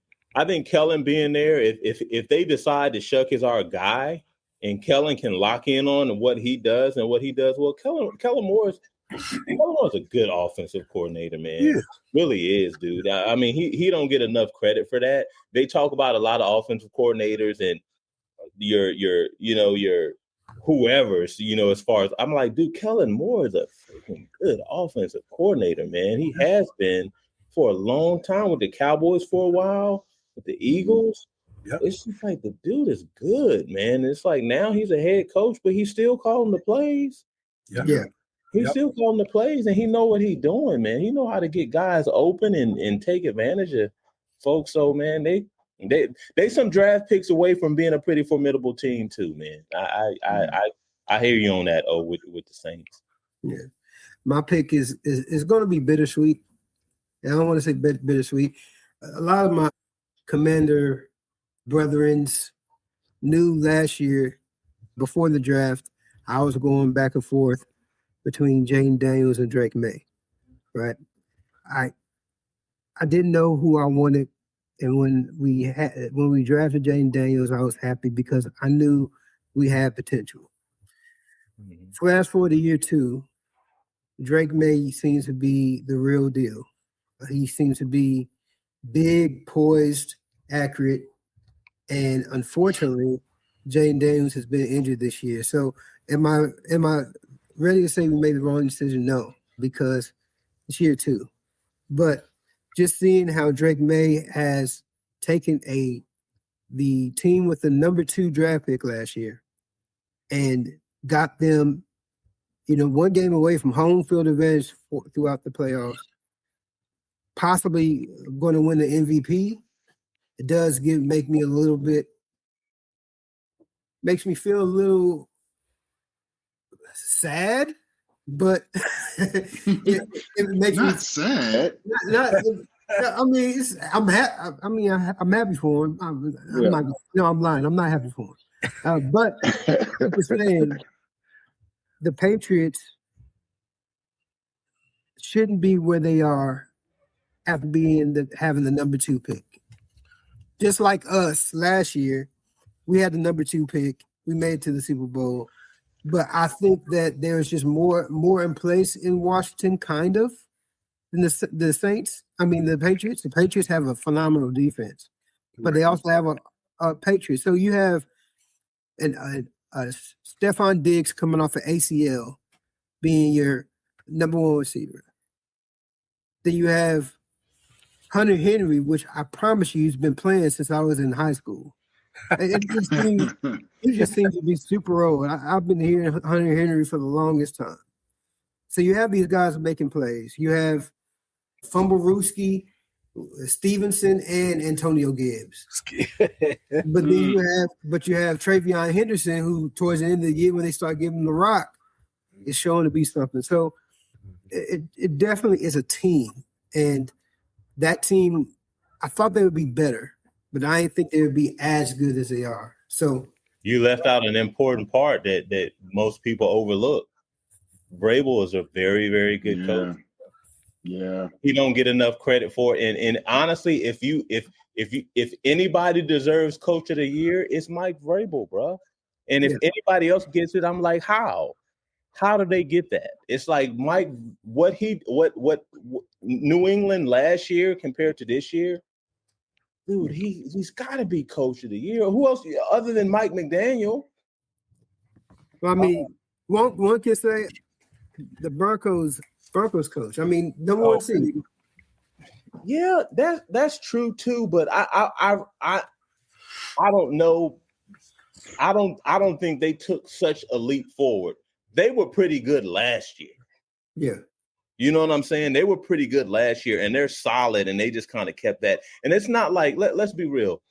being there, if they decide to Shuck is our guy and Kellen can lock in on what he does and what he does well, Kellen Moore's a good offensive coordinator, man. Yeah. Really is, dude. I mean, he don't get enough credit for that. They talk about a lot of offensive coordinators and your whoever's, as far as I'm like, dude, Kellen Moore is a freaking good offensive coordinator, man. He has been for a long time with the Cowboys for a while, with the Eagles. Yep. It's just like the dude is good, man. It's like now he's a head coach, but he's still calling the plays. Yep. Yeah. He's still calling the plays, and he know what he's doing, man. He know how to get guys open and take advantage of folks. So, man, they some draft picks away from being a pretty formidable team too, man. I hear you on that. With the Saints. Yeah, my pick is going to be bittersweet, and I don't want to say bittersweet. A lot of my Commander brethrens knew last year before the draft, I was going back and forth between Jaden Daniels and Drake May, right? I didn't know who I wanted, and when we drafted Jaden Daniels, I was happy because I knew we had potential. Mm-hmm. Fast forward to year 2, Drake May seems to be the real deal. He seems to be big, poised, accurate, and unfortunately, Jaden Daniels has been injured this year. So, am I ready to say we made the wrong decision? No, because it's year 2. But just seeing how Drake May has taken the team with the number 2 draft pick last year and got them, one game away from home field advantage throughout the playoffs, possibly going to win the MVP. It does makes me feel a little sad, but it makes not me sad. I mean, I'm happy for him. I'm lying. I'm not happy for him. But I'm just saying, the Patriots shouldn't be where they are after having the number 2 pick. Just like us last year, we had the number 2 pick. We made it to the Super Bowl. But I think that there's just more in place in Washington, kind of, than the Saints. I mean, the Patriots. The Patriots have a phenomenal defense, but they also have a Patriots. So you have a Stephon Diggs coming off an ACL, being your number 1 receiver. Then you have Hunter Henry, which I promise you, he's been playing since I was in high school. It just seems to be super old. I've been hearing Hunter Henry for the longest time. So you have these guys making plays. You have Fumblerooski, Stevenson, and Antonio Gibbs. But then you have Travion Henderson, who towards the end of the year when they start giving him the rock, is showing to be something. So it definitely is a team. And that team, I thought they would be better, but I didn't think they would be as good as they are. So you left out an important part that most people overlook. Vrabel is a very, very good coach. Yeah, he don't get enough credit for it. And honestly, if anybody deserves Coach of the Year, it's Mike Vrabel, bro. And if anybody else gets it, I'm like, how? How do they get that? It's like Mike, what New England last year compared to this year, dude, he's got to be Coach of the Year. Who else other than Mike McDaniel? Well, I mean, one can say the Broncos coach. I mean, number 1 seed. Yeah, that's true too. But I don't know. I don't think they took such a leap forward. They were pretty good last year. Yeah. You know what I'm saying? They were pretty good last year, and they're solid, and they just kind of kept that. And it's not like, let's be real.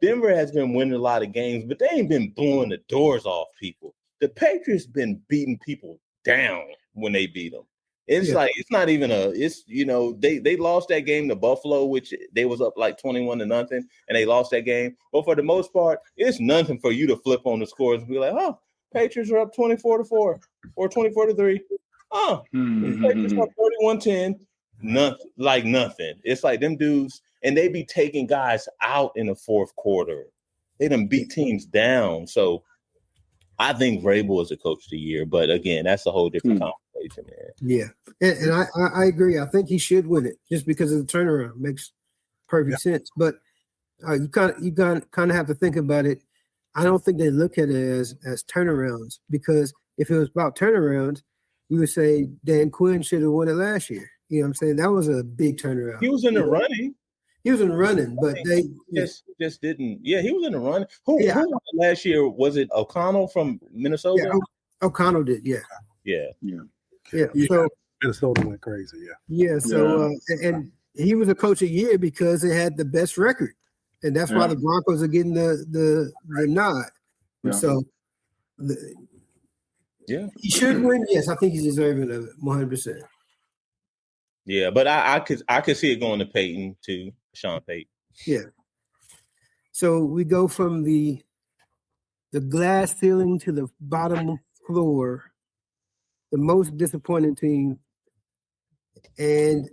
Denver has been winning a lot of games, but they ain't been blowing the doors off people. The Patriots been beating people down when they beat them. It's like, it's not even they lost that game to Buffalo, which they was up like 21-0, and they lost that game. But for the most part, it's nothing for you to flip on the scores and be like, oh, Patriots are up 24-4 or 24-3. Oh, Patriots up 31-10. Nothing. It's like them dudes, and they be taking guys out in the fourth quarter. They done beat teams down. So I think Vrabel is a Coach of the Year, but again, that's a whole different conversation, man. Yeah, and I agree. I think he should win it just because of the turnaround. Makes perfect sense. But you kind of have to think about it. I don't think they look at it as turnarounds, because if it was about turnarounds, we would say Dan Quinn should have won it last year. You know what I'm saying? That was a big turnaround. He was in the running. He was in the running, but they just didn't. Yeah, he was in the run. Who won last year? Was it O'Connell from Minnesota? Yeah, O'Connell did. Yeah. So Minnesota went crazy. So and he was a Coach of the Year because they had the best record, and that's why the Broncos are getting the nod. Yeah. So he should win. Yes, I think he's deserving of it 100%. Yeah, but I could see it going to Peyton too, Sean Payton. Yeah. So we go from the glass ceiling to the bottom floor, the most disappointing team. And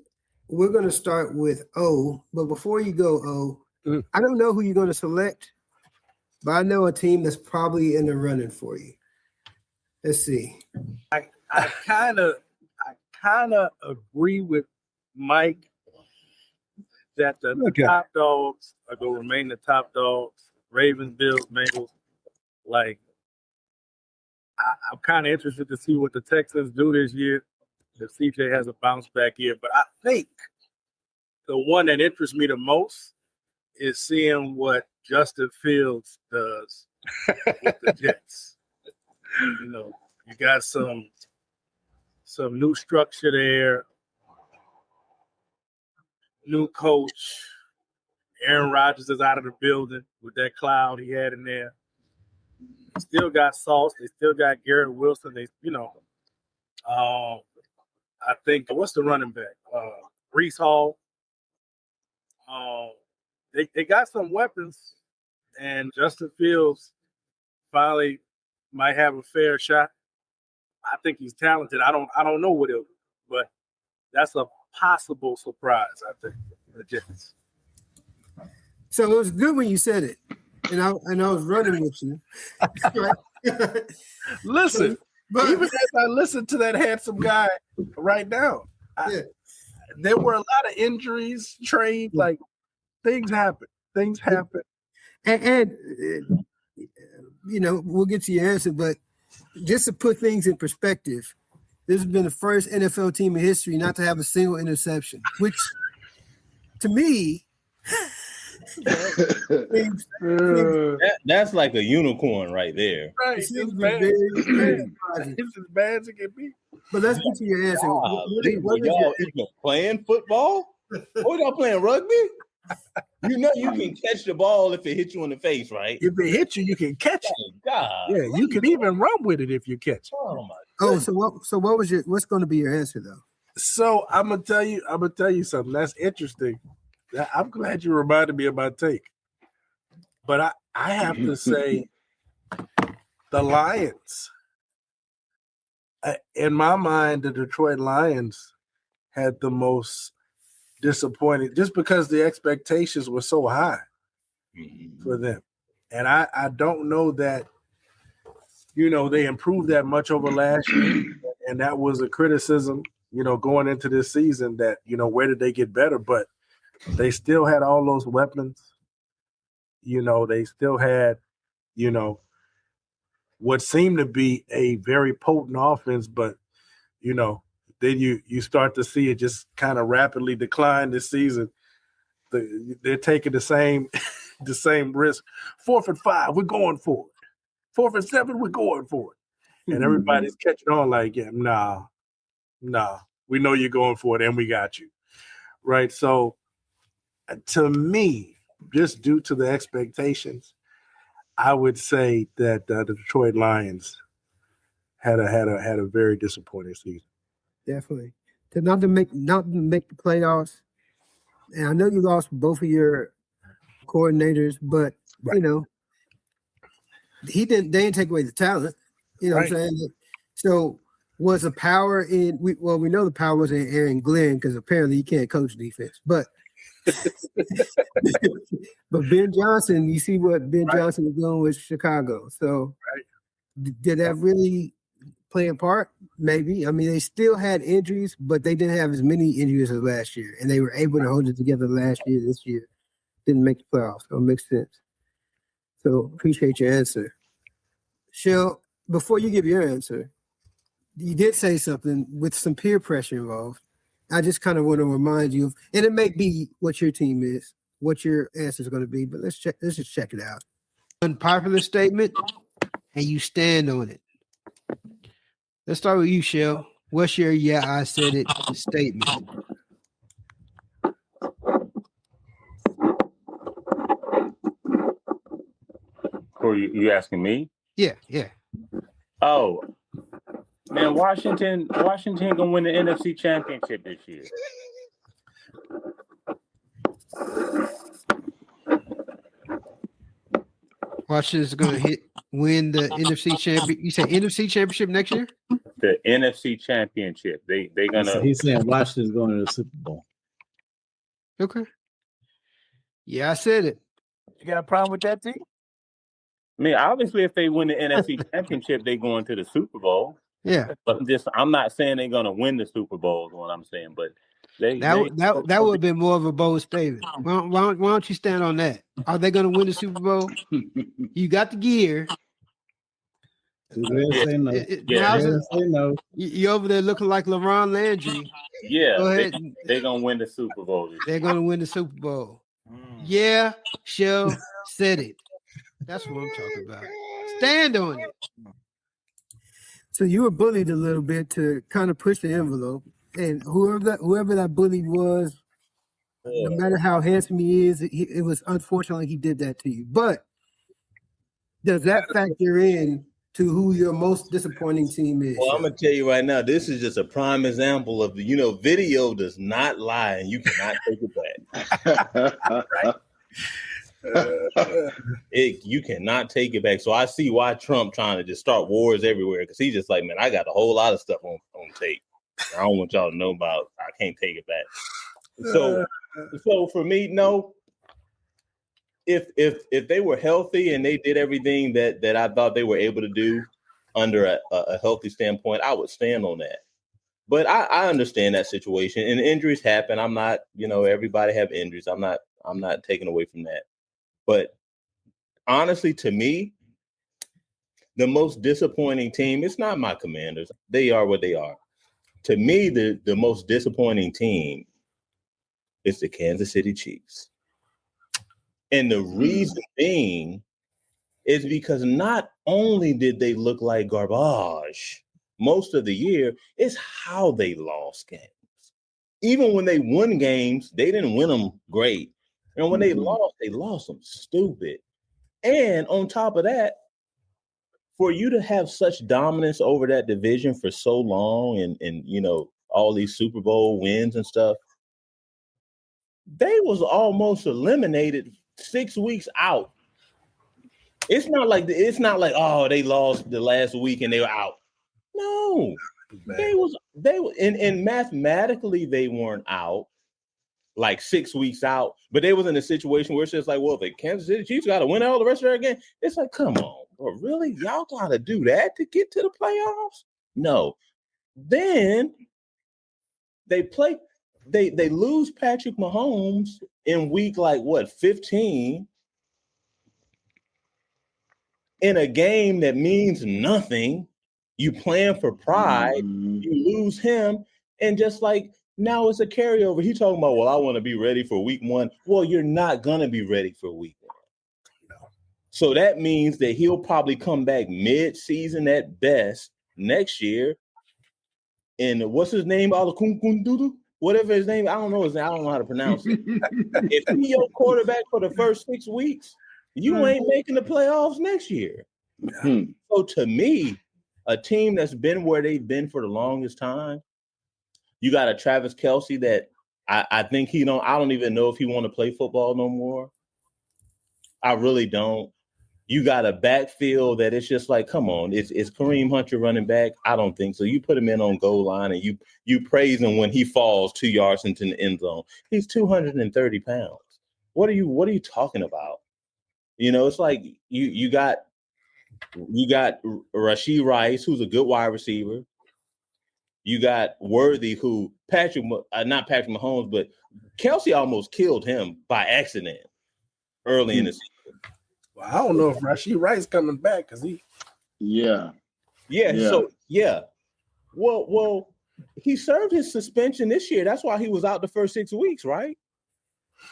we're going to start with O. But before you go, O, I don't know who you're going to select, but I know a team that's probably in the running for you. Let's see. I kind of agree with Mike that the top dogs are going to remain the top dogs. Ravens, Bills, Bengals. Like, I'm kind of interested to see what the Texans do this year. If CJ has a bounce back year, but I think the one that interests me the most is seeing what Justin Fields does with the Jets. You know, you got some new structure there, new coach. Aaron Rodgers is out of the building with that cloud he had in there. Still got Sauce. They still got Garrett Wilson. I think what's the running back? Brees Hall. They got some weapons, and Justin Fields finally might have a fair shot. I think he's talented. I don't know what he'll do, but that's a possible surprise, I think, for the Jets. So it was good when you said it, and I was running with you. Listen, but even as I listen to that handsome guy right now, there were a lot of injuries, trade, like things happen. And you know, we'll get to your answer, but just to put things in perspective, this has been the first NFL team in history not to have a single interception, which to me that's like a unicorn right there. Right. It's as bad as it can be. But let's get to your answer. Y'all even playing football? Or y'all playing rugby? You know you can catch the ball if it hits you in the face, right? If it hits you, you can catch it. God. Yeah, you can even run with it if you catch it. Oh my God. So what's going to be your answer though? So I'm gonna tell you something that's interesting. I'm glad you reminded me of my take. But I have to say the Lions. In my mind, the Detroit Lions had the most disappointing just because the expectations were so high for them. And I don't know that, you know, they improved that much over last year. And that was a criticism, you know, going into this season that, you know, where did they get better? But they still had all those weapons. You know, they still had, you know, what seemed to be a very potent offense, but, you know, then you start to see it just kind of rapidly decline this season. They're taking the same risk. 4th and 5, we're going for it. 4th and 7, we're going for it. And everybody's catching on like, yeah, nah, we know you're going for it and we got you. Right. So to me, just due to the expectations, I would say that the Detroit Lions had a very disappointing season. Definitely. Not to make the playoffs. And I know you lost both of your coordinators, but you know, they didn't take away the talent. You know what I'm saying? So was the power in we know the power was in Aaron Glenn because apparently he can't coach defense, but but Ben Johnson, you see what Ben Johnson is doing with Chicago. So did that really play a part? Maybe. I mean, they still had injuries, but they didn't have as many injuries as last year, and they were able to hold it together last year. This year didn't make the playoffs. So it makes sense. So appreciate your answer. Shell, before you give your answer, you did say something with some peer pressure involved. I just kind of want to remind you, and it may be what your team is, what your answer is going to be, but let's just check it out. Unpopular statement, and you stand on it. Let's start with you, Shell. What's your "yeah, I said it" statement? Who are you asking me? Yeah. Oh, Man, Washington gonna win the NFC Championship this year. Washington's going to win the NFC champion. You say NFC championship next year? The NFC Championship. They gonna. He's saying Washington's going to the Super Bowl. Okay. Yeah, I said it. You got a problem with that, T? I mean, obviously, if they win the NFC Championship, they going to the Super Bowl. Yeah. But I'm not saying they're gonna win the Super Bowl. Is what I'm saying. But that would have been more of a bold statement. Why don't you stand on that? Are they going to win the Super Bowl? You got the gear. Say no. Say no. You over there looking like LeBron Landry. Yeah, go ahead. They're gonna win the Super Bowl. They're gonna win the Super Bowl. Yeah, Shell said it. That's what I'm talking about. Stand on it. So you were bullied a little bit to kind of push the envelope, and whoever that bully was, no matter how handsome he is, it was unfortunately he did that to you. But does that factor in to who your most disappointing team is? Well, I'm gonna tell you right now, this is just a prime example of video does not lie, and you cannot take it back. Right? You cannot take it back. So I see why Trump trying to just start wars everywhere, because he's just like, man, I got a whole lot of stuff on tape. I don't want y'all to know about. I can't take it back. So for me, no. If they were healthy and they did everything that I thought they were able to do under a healthy standpoint, I would stand on that. But I understand that situation, and injuries happen. I'm not, everybody have injuries. I'm not taking away from that. But honestly, to me, the most disappointing team, it's not my Commanders. They are what they are. To me, the most disappointing team is the Kansas City Chiefs. And the reason being is because not only did they look like garbage most of the year, it's how they lost games. Even when they won games, they didn't win them great. And when they lost them stupid. And on top of that, for you to have such dominance over that division for so long and all these Super Bowl wins and stuff, they was almost eliminated 6 weeks out. It's not like they lost the last week and they were out. No, they were and mathematically they weren't out like 6 weeks out, but they was in a situation where it's just like, well, the Kansas City Chiefs got to win all the rest of their game. It's like, come on, bro, really? Y'all got to do that to get to the playoffs? No. Then they lose Patrick Mahomes in week 15 in a game that means nothing. You plan for pride, you lose him, and just like now it's a carryover. He talking about, well, I want to be ready for week 1. Well, you're not gonna be ready for week 1. No. So that means that he'll probably come back mid-season at best next year. And what's his name? Whatever his name, I don't know his name. I don't know how to pronounce it. If he's your quarterback for the first 6 weeks, you ain't making the playoffs next year. So to me, a team that's been where they've been for the longest time, you got a Travis Kelce that I think I don't even know if he want to play football no more. I really don't. You got a backfield that it's just like, come on, it's Kareem Hunt your running back? I don't think so. You put him in on goal line and you praise him when he falls 2 yards into the end zone. He's 230 pounds. What are you talking about? It's like you got Rashee Rice, who's a good wide receiver. You got Worthy, who not Patrick Mahomes, but Kelce almost killed him by accident early in the season. Well, I don't know if Rashee Rice coming back because he. Yeah. So Well, he served his suspension this year. That's why he was out the first 6 weeks, right?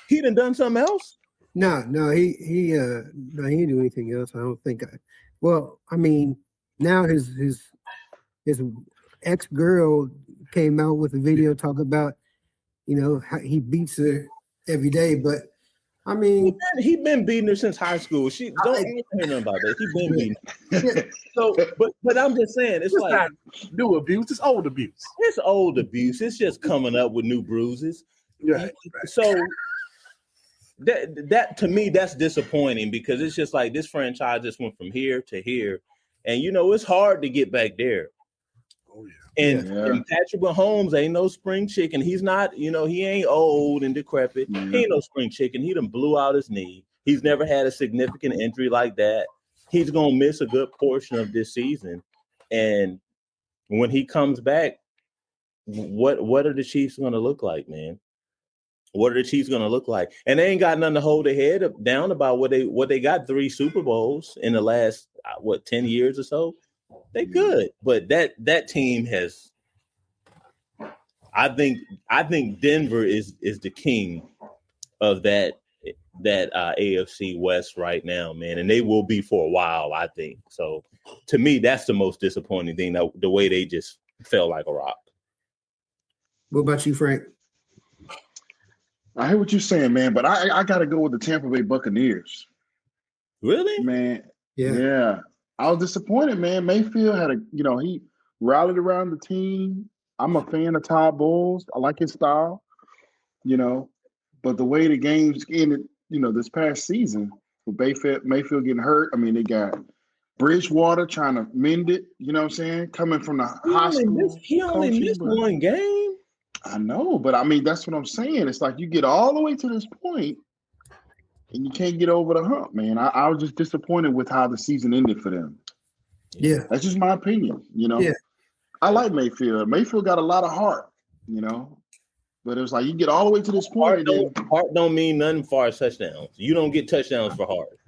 He done something else. No, he didn't do anything else. I don't think. Now his ex-girl came out with a video talking about, how he beats her every day. But I mean, he been beating her since high school. She don't hear nothing about that. He been beating her. So, but I'm just saying, it's like not new abuse. It's old abuse. It's old abuse. It's just coming up with new bruises. Right. So that to me, that's disappointing because it's just like this franchise just went from here to here, and it's hard to get back there. Oh yeah. And Patrick Mahomes ain't no spring chicken. He's not, he ain't old and decrepit. Yeah. He ain't no spring chicken. He done blew out his knee. He's never had a significant injury like that. He's gonna miss a good portion of this season. And when he comes back, what are the Chiefs gonna look like, man? What are the Chiefs gonna look like? And they ain't got nothing to hold their head down about what they got 3 Super Bowls in the last 10 years or so. They good, but that team has. I think Denver is the king of that AFC West right now, man, and they will be for a while. I think so. To me, that's the most disappointing thing. The way they just fell like a rock. What about you, Frank? I hear what you're saying, man, but I got to go with the Tampa Bay Buccaneers. Really, man? Yeah. I was disappointed, man. Mayfield had he rallied around the team. I'm a fan of Todd Bowles. I like his style, but the way the games ended, this past season with Mayfield getting hurt. I mean, they got Bridgewater trying to mend it. You know what I'm saying? Coming from the high school, he only missed one game. I know, but I mean, that's what I'm saying. It's like you get all the way to this point, and you can't get over the hump, man. I was just disappointed with how the season ended for them. Yeah. That's just my opinion, Yeah. I like Mayfield. Mayfield got a lot of heart, but it was like you get all the way to this point. Heart don't mean nothing for touchdowns. You don't get touchdowns for heart.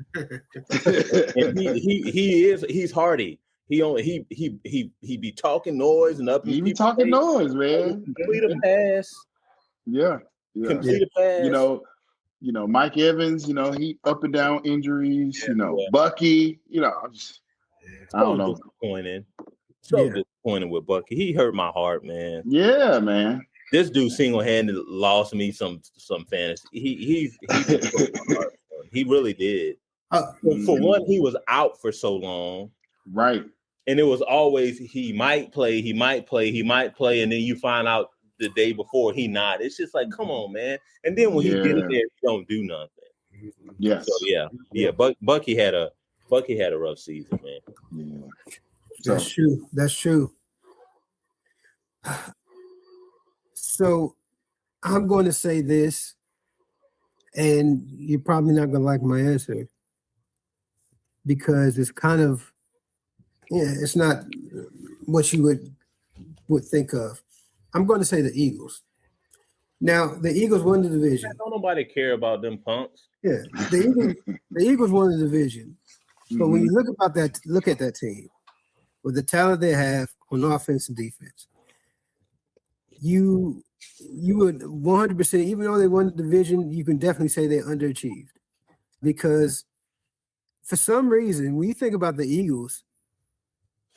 And he's hardy. He be talking noise and up. He be talking noise, man. Complete a pass. Yeah. Complete a pass. Mike Evans, he up and down injuries, Bucky, I don't know. Disappointed with Bucky. He hurt my heart, man. Yeah, man. This dude single-handed lost me some fantasy. He really did. For one, he was out for so long. Right. And it was always he might play, and then you find out the day before he not. It's just like, come on, man. And then when he get in there, he don't do nothing. Yes. So yeah. Bucky had a rough season, man. Yeah. That's true. So I'm going to say this, and you're probably not going to like my answer because it's kind of, it's not what you would think of. I'm going to say the Eagles. Now, the Eagles won the division. Don't nobody care about them punks. Yeah, the Eagles won the division. But when you look at that team, with the talent they have on offense and defense, you would 100%, even though they won the division, you can definitely say they underachieved. Because for some reason, when you think about the Eagles,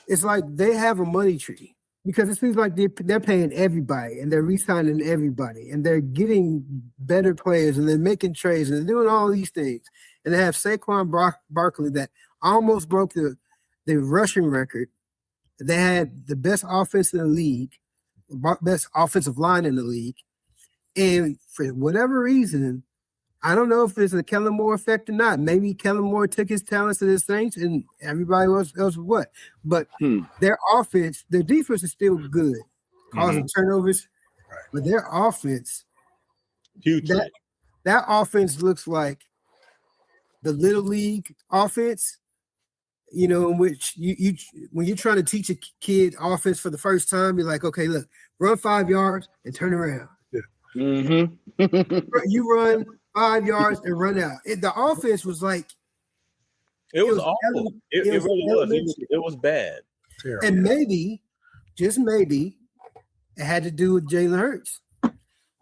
it's like they have a money tree. Because it seems like they're paying everybody and they're re-signing everybody and they're getting better players and they're making trades and they're doing all these things. And they have Saquon Barkley that almost broke the rushing record. They had the best offense in the league, best offensive line in the league. And for whatever reason, I don't know if it's a Kellen Moore effect or not. Maybe Kellen Moore took his talents to the Saints and everybody else what. But their offense, their defense is still good, causing turnovers. Right. But their offense, that offense looks like the little league offense, in which you when you're trying to teach a kid offense for the first time, you're like, okay, look, run 5 yards and turn around. Yeah. You run 5 yards and run out. The offense was like it was awful. It really was. It was bad. Terrible. And maybe, just maybe, it had to do with Jalen Hurts.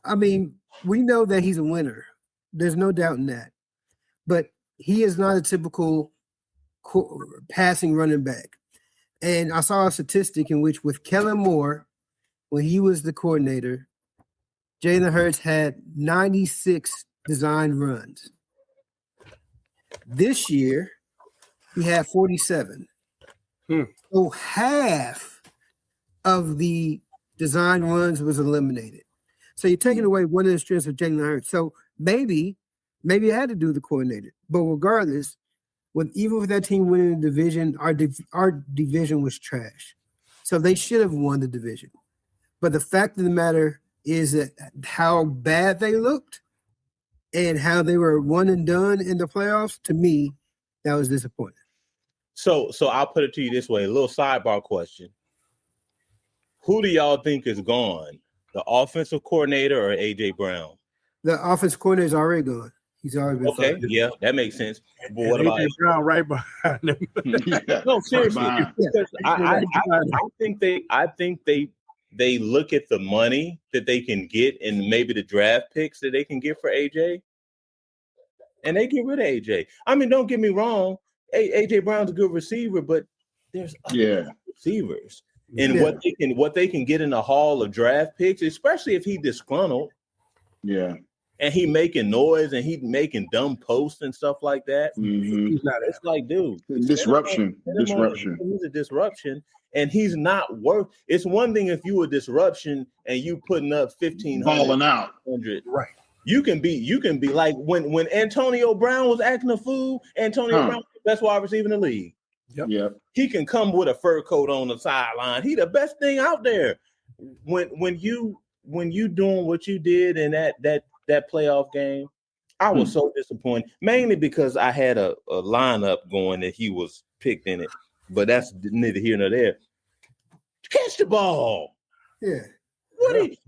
I mean, we know that he's a winner. There's no doubt in that. But he is not a typical passing running back. And I saw a statistic in which with Kellen Moore, when he was the coordinator, Jalen Hurts had 96 design runs. This year, he had 47. So half of the design runs was eliminated. So you're taking away one of the strengths of Jalen Hurts. So maybe it had to do with the coordinator. But regardless, even with that team winning the division, our division was trash. So they should have won the division. But the fact of the matter is that how bad they looked and how they were one and done in the playoffs, to me, that was disappointing. So I'll put it to you this way, a little sidebar question. Who do y'all think is gone? The offensive coordinator or A.J. Brown? The offensive coordinator is already gone. He's already been okay. fired. Yeah, that makes sense. But And what about A.J. Brown right behind him? Yeah. no? Seriously, Right because I think they look at the money that they can get and maybe the draft picks that they can get for AJ, and they get rid of AJ. I mean, don't get me wrong, AJ Brown's a good receiver, but there's other receivers. And what they can get in the haul of draft picks, especially if he disgruntled. Yeah. And he making noise and he making dumb posts and stuff like that. Mm-hmm. He's not. It's like, dude, Disruption. He's a disruption, and he's not worth. It's one thing if you a disruption and you putting up 1,500, balling out. 100. Right. You can be like when Antonio Brown was acting a fool. Antonio Brown, best wide receiver in the league. Yep. He can come with a fur coat on the sideline. He the best thing out there. When you doing what you did in that playoff game, I was so disappointed, mainly because I had a lineup going that he was picked in it, but that's neither here nor there. Catch the ball. Yeah.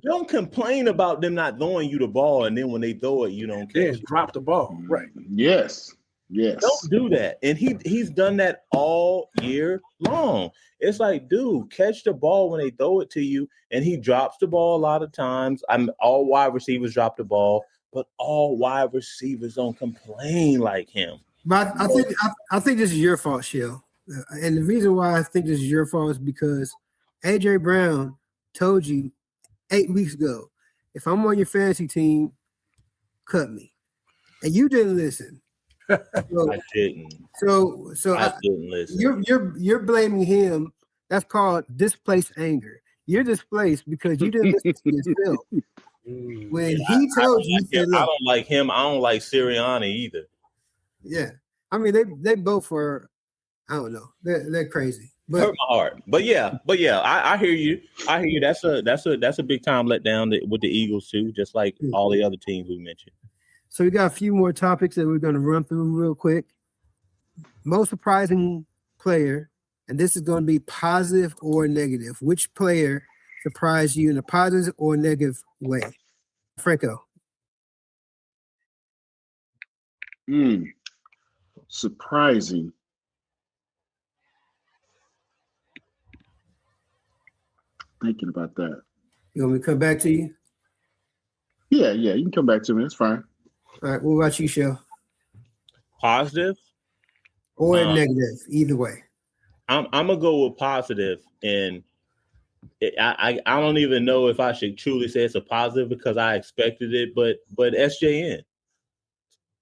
Don't complain about them not throwing you the ball, and then when they throw it, you don't catch it. Drop the ball. Right. Yes. Don't do that. And he's done that all year long. It's like, dude, catch the ball when they throw it to you. And he drops the ball a lot of times. All wide receivers drop the ball, but all wide receivers don't complain like him. But I think this is your fault, Shell. And the reason why I think this is your fault is because AJ Brown told you 8 weeks ago, if I'm on your fantasy team, cut me. And you didn't listen. I didn't. So I didn't listen. You're blaming him. That's called displaced anger. You're displaced because you didn't listen to yourself. When he told you, I don't like him. I don't like Sirianni either. Yeah, I mean they both were. I don't know. They're crazy. But, hurt my heart. But yeah, I hear you. I hear you. That's a big time letdown with the Eagles too, just like all the other teams we mentioned. So we got a few more topics that we're going to run through real quick. Most surprising player, and this is going to be positive or negative. Which player surprised you in a positive or negative way? Franco. Surprising. Thinking about that. You want me to come back to you? Yeah, you can come back to me. That's fine. All right, what about you, Shell? Positive or negative, either way. I'm gonna go with positive, and I don't even know if I should truly say it's a positive because I expected it, but SJN,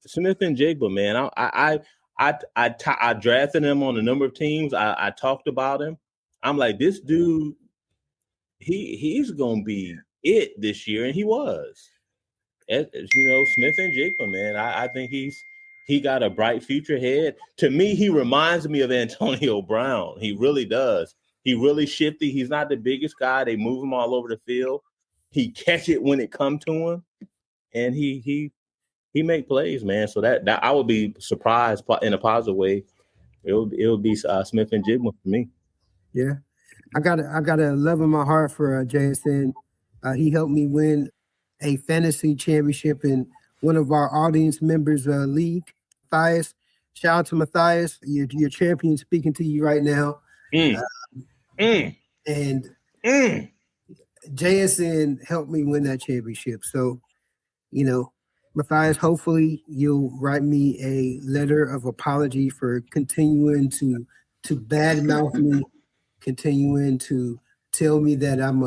Smith and Jigba, man, I drafted him on a number of teams. I talked about him. I'm like, this dude, he's gonna be it this year, and he was. Smith and Jigba, man, I think he got a bright future ahead. To me, he reminds me of Antonio Brown. He really does. He really shifty. He's not the biggest guy. They move him all over the field. He catch it when it come to him, and he make plays, man. So that I would be surprised in a positive way. It'll be Smith and Jigba for me. Yeah, I got a love in my heart for JSN. He helped me win a fantasy championship in one of our audience members' league. Matthias, shout out to Matthias, your champion speaking to you right now. And JSN helped me win that championship. So, Matthias, hopefully you'll write me a letter of apology for continuing to badmouth me, continuing to tell me that I'm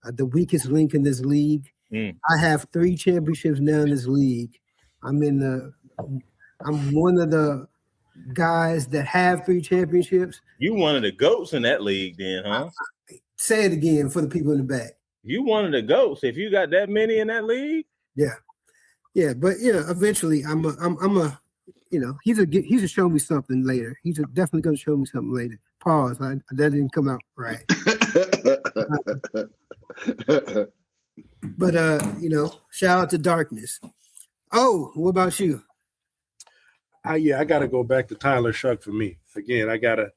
the weakest link in this league. I have 3 championships now in this league. I'm I'm one of the guys that have 3 championships. You one of the GOATs in that league, then, huh? Say it again for the people in the back. You one of the GOATs. If you got that many in that league, yeah. But eventually, I'm a, he's a show me something later. He's definitely going to show me something later. Pause. That didn't come out right. But shout out to Darkness. Oh, what about you? I got to go back to Tyler Shuck for me. Again, I gotta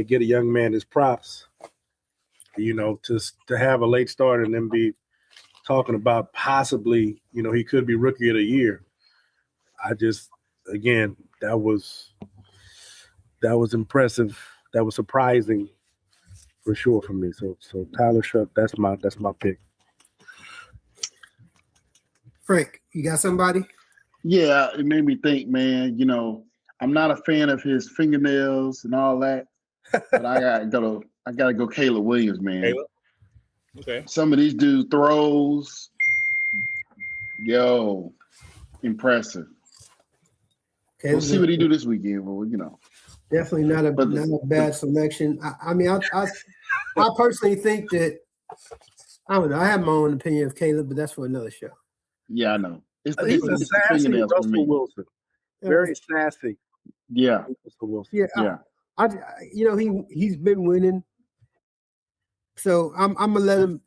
get a young man his props. To have a late start and then be talking about possibly, he could be rookie of the year. That was impressive. That was surprising for sure for me. So Tyler Shuck, that's my pick. Frank, you got somebody? Yeah, it made me think, man. I'm not a fan of his fingernails and all that, but I gotta go Caleb Williams, man. Caleb? Okay. Some of these dudes throws, impressive. We'll see what he do this weekend, but definitely not a bad selection. I personally think that I don't know. I have my own opinion of Caleb, but that's for another show. Yeah, I know. He's a sassy Russell Wilson. Very sassy. Yeah. Russell Wilson. Yeah. He's been winning. So I'm gonna let him.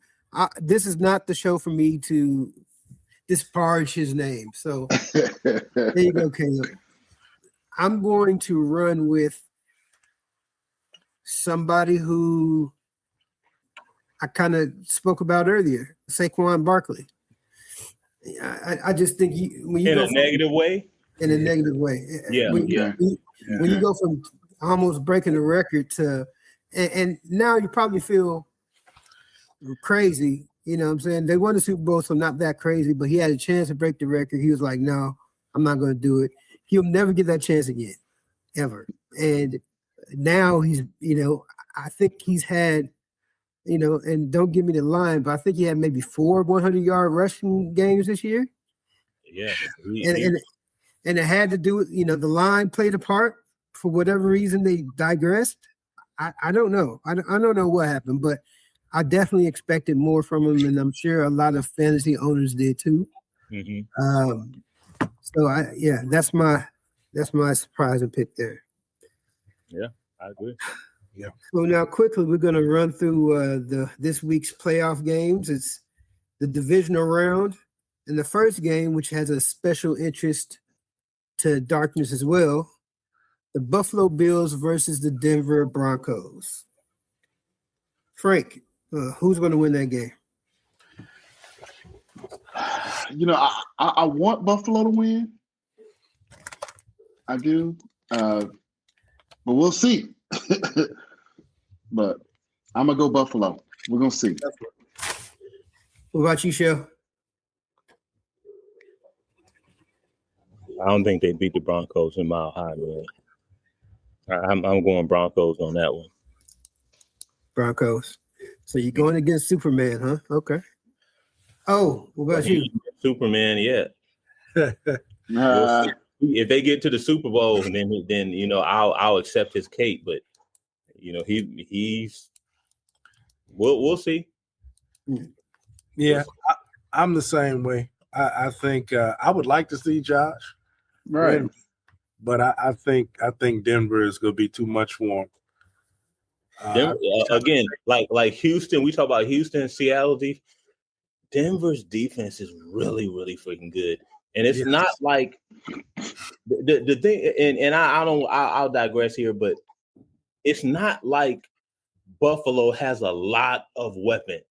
This is not the show for me to disparage his name. So there you go, Caleb. I'm going to run with somebody who I kind of spoke about earlier, Saquon Barkley. I just think when you in go a negative way. In a negative way. Yeah. When you go from almost breaking the record to, and now you probably feel crazy. You know what I'm saying? They won the Super Bowl, so not that crazy, but he had a chance to break the record. He was like, no, I'm not going to do it. He'll never get that chance again, ever. And now he's, I think he's had, and don't give me the line, but I think he had maybe 4 100-yard rushing games this year. Yeah. And it had to do with, the line played a part. For whatever reason, they digressed. I don't know. I don't know what happened, but I definitely expected more from him, and I'm sure a lot of fantasy owners did too. Mm-hmm. So that's my surprising pick there. Yeah, I agree. Yeah. So now quickly we're going to run through this week's playoff games. It's the divisional round, and the first game, which has a special interest to Darkness as well, the Buffalo Bills versus the Denver Broncos. Frank, who's going to win that game? I want Buffalo to win. I do. But we'll see. But I'm going to go Buffalo. We're going to see. What about you, Shell? I don't think they beat the Broncos in Mile High, man. I'm going Broncos on that one. Broncos. So you're going against Superman, huh? Okay. Oh, what about you? Superman, yeah. We'll if they get to the Super Bowl, then I'll accept his cape. But he's we'll see. Yeah, I'm the same way. I think I would like to see Josh, right? But I think Denver is going to be too much for him. Denver, again, like Houston, we talk about Houston, Seattle. Denver's defense is really, really freaking good, and it's not like the thing. And I'll digress here, but it's not like Buffalo has a lot of weapons.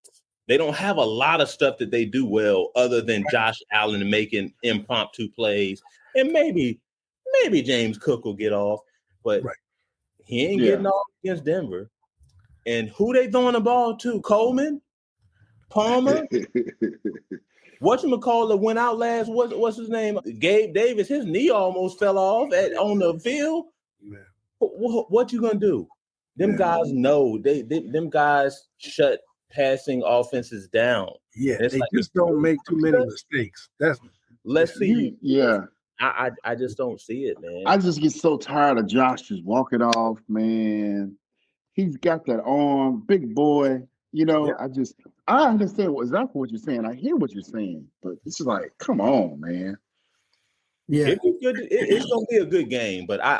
They don't have a lot of stuff that they do well, other than Josh Allen making impromptu plays, and maybe James Cook will get off, but he ain't getting off against Denver. And who they throwing the ball to? Coleman? Palmer? Whatchamacallit went out last. What's his name? Gabe Davis. His knee almost fell off on the field. Man. What you gonna do? Them guys know. Them guys shut passing offenses down. Yeah, they just don't make too many mistakes. Let's see. Yeah. I just don't see it, man. I just get so tired of Josh just walking off, man. He's got that arm, big boy. You know, I understand exactly what you're saying. I hear what you're saying, but it's just like, come on, man. Yeah, It's gonna be a good game, but I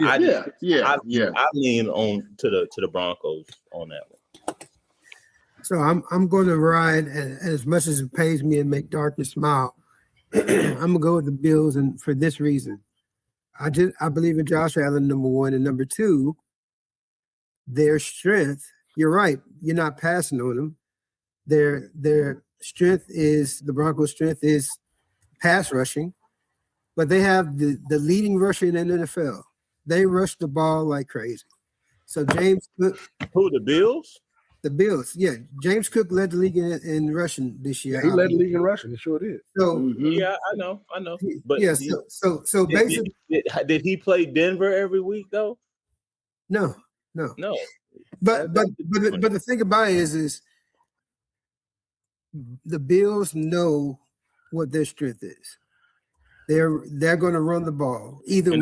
lean on to the Broncos on that one. so I'm going to ride as much as it pays me and make darkness smile. I'm gonna go with the Bills, and for this reason, I believe in Josh Allen, number one, and number two, their strength. You're right. You're not passing on them. Their strength is the Broncos' strength is pass rushing, but they have the leading rusher in the NFL. They rush the ball like crazy. So James Cook, who the Bills? The Bills, yeah. James Cook led the league in rushing this year. Yeah, he led the league in rushing. He sure did. So yeah, I know. But yeah, so basically, did he play Denver every week though? No. But the thing about it is the Bills know what their strength is. They're going to run the ball either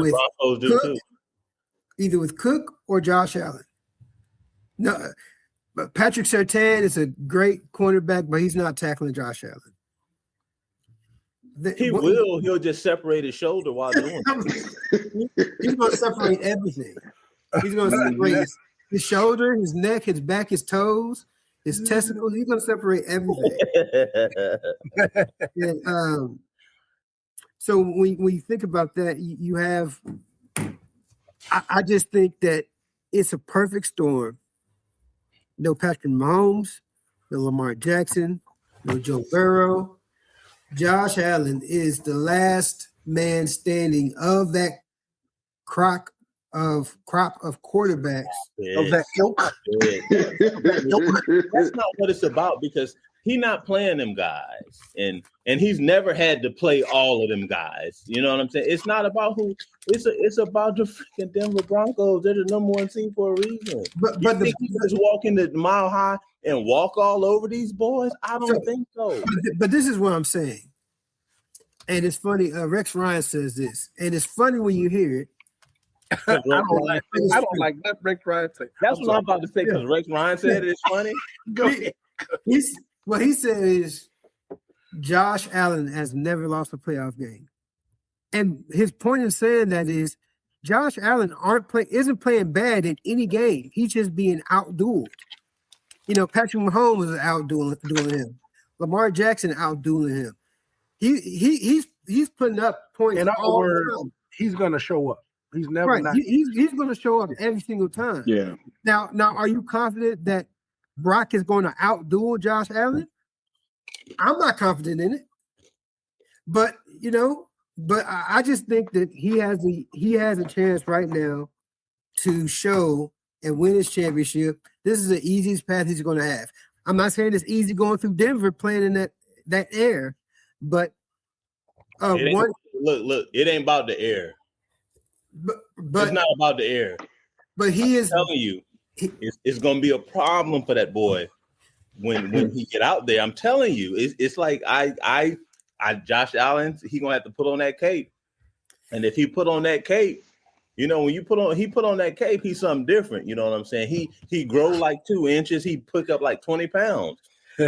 with Cook or Josh Allen. No, but Patrick Surtain is a great cornerback, but he's not tackling Josh Allen. He'll just separate his shoulder while doing it. He's going to separate everything. He's going to separate his shoulder, his neck, his back, his toes, his testicles. He's going to separate everything. And, so when you think about that, you have I just think that it's a perfect storm. No Patrick Mahomes, no Lamar Jackson, no Joe Burrow. Josh Allen is the last man standing of that crop of quarterbacks of that ilk. That's not what it's about, because he's not playing them guys, and he's never had to play all of them guys. You know what I'm saying? It's not about who. It's about the freaking Denver Broncos. They're the number one seed for a reason. But think he just walk in the Mile High and walk all over these boys? I don't think so. But this is what I'm saying, and it's funny. Rex Ryan says this, and it's funny when you hear it. I don't like that Rex Ryan say. That's what I'm about to say, because Rex Ryan said it's funny. Go ahead. What he said is Josh Allen has never lost a playoff game. And his point in saying that is Josh Allen isn't playing bad in any game. He's just being outdueled. You know, Patrick Mahomes is outdueling him. Lamar Jackson outdueling him. He's putting up points. In other words, he's going to show up. He's never right. He's going to show up every single time. Yeah. Now, are you confident that Brock is going to outduel Josh Allen? I'm not confident in it, but I just think that he has a chance right now to show and win his championship. This is the easiest path he's going to have. I'm not saying it's easy going through Denver playing in that air, but look, it ain't about the air. But it's not about the air. But he is telling you. It's going to be a problem for that boy when he get out there. I'm telling you, it's like I Josh Allen, he gonna have to put on that cape, and if he put on that cape, when he put on that cape, he's something different. You know what I'm saying? He grow like 2 inches. He pick up like 20 pounds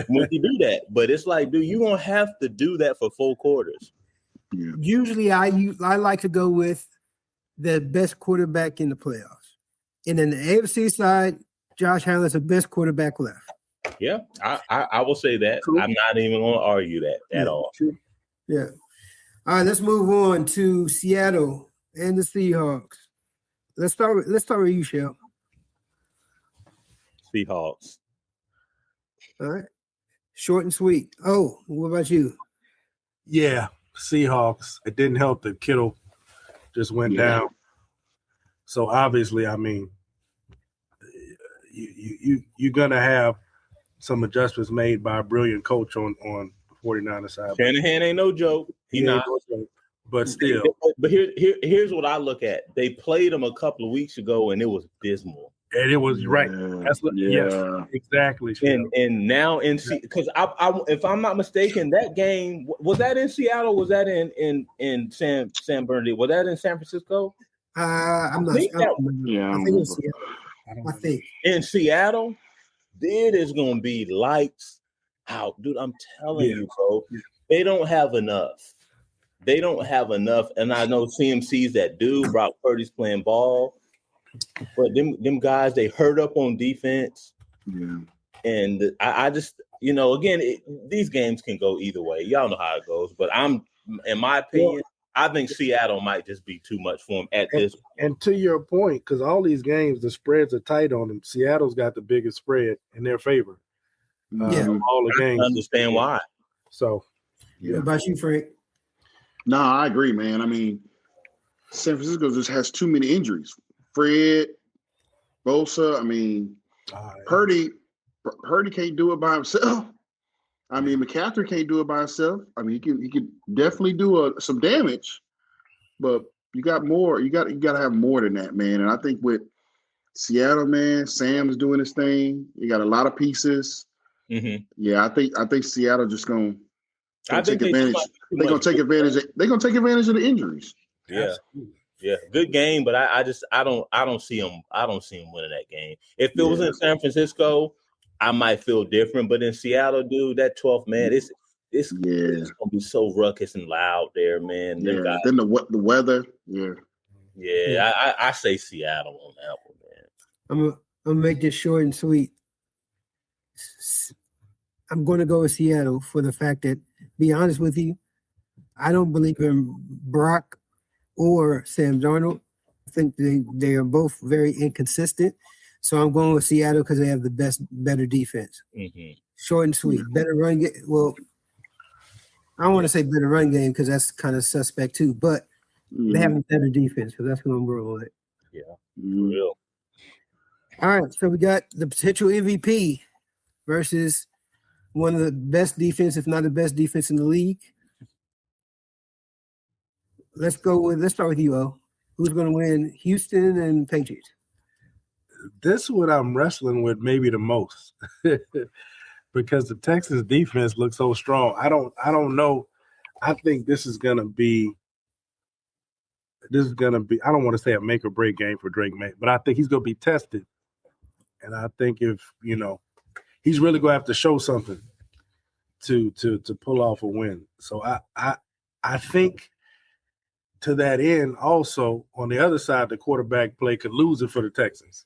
when he do that. But it's like, dude, you gonna have to do that for 4 quarters. Yeah. Usually, I like to go with the best quarterback in the playoffs. And in the AFC side, Josh Allen is the best quarterback left. Yeah, I will say that. Cool. I'm not even going to argue that at all. Yeah. All right, let's move on to Seattle and the Seahawks. Let's start with you, Shell. Seahawks. All right. Short and sweet. Oh, what about you? Yeah, Seahawks. It didn't help that Kittle just went down. So obviously, I mean, you're gonna have some adjustments made by a brilliant coach on the 49ers side. Shanahan ain't no joke. He not. But still. But here's what I look at. They played him a couple of weeks ago, and it was dismal. And it was right. That's yes, exactly. And now because if I'm not mistaken, that game was that in Seattle? Was that in San Bernardino? Was that in San Francisco? I'm not. I think it was Seattle. I think in Seattle, it is gonna be lights out, dude. I'm telling you, bro. They don't have enough. They don't have enough, and I know CMC's that dude. Brock Purdy's playing ball. But them guys, they hurt up on defense. Yeah. And I just, again, these games can go either way. Y'all know how it goes. But in my opinion, I think Seattle might just be too much for them at this point. And to your point, because all these games, the spreads are tight on them. Seattle's got the biggest spread in their favor. All the games. I understand why. So, What about you, Frank? No, I agree, man. I mean, San Francisco just has too many injuries. Fred, Bosa, I mean, Purdy can't do it by himself. I mean, McCaffrey can't do it by himself. I mean, he could definitely do some damage, but you got more. You got to have more than that, man. And I think with Seattle, man, Sam's doing his thing. You got a lot of pieces. Mm-hmm. Yeah, I think Seattle just gonna take advantage. They're gonna take advantage of the injuries. Yeah. Yeah, good game, but I don't see him. I don't see him winning that game. If it was in San Francisco, I might feel different. But in Seattle, dude, that 12th man, it's gonna be so ruckus and loud there, man. Yeah. Then the weather. Yeah. Yeah. I say Seattle on that one, man. I'm gonna make this short and sweet. I'm going to go with Seattle for the fact that, be honest with you, I don't believe in Brock or Sam Darnold. I think they are both very inconsistent. So I'm going with Seattle because they have the better defense. Mm-hmm. Short and sweet. Better run game. Well, I don't want to say better run game because that's kind of suspect too, but they have a better defense, so that's who I'm rolling with. Yeah, real. All right, so we got the potential MVP versus one of the best defense, if not the best defense in the league. Let's start with you, O. Who's going to win, Houston and Patriots? This is what I'm wrestling with maybe the most because the Texans defense looks so strong. I don't know. I think this is going to be, I don't want to say a make or break game for Drake May, but I think he's going to be tested. And I think if, he's really going to have to show something to pull off a win. So I think to that end, also on the other side, the quarterback play could lose it for the Texans.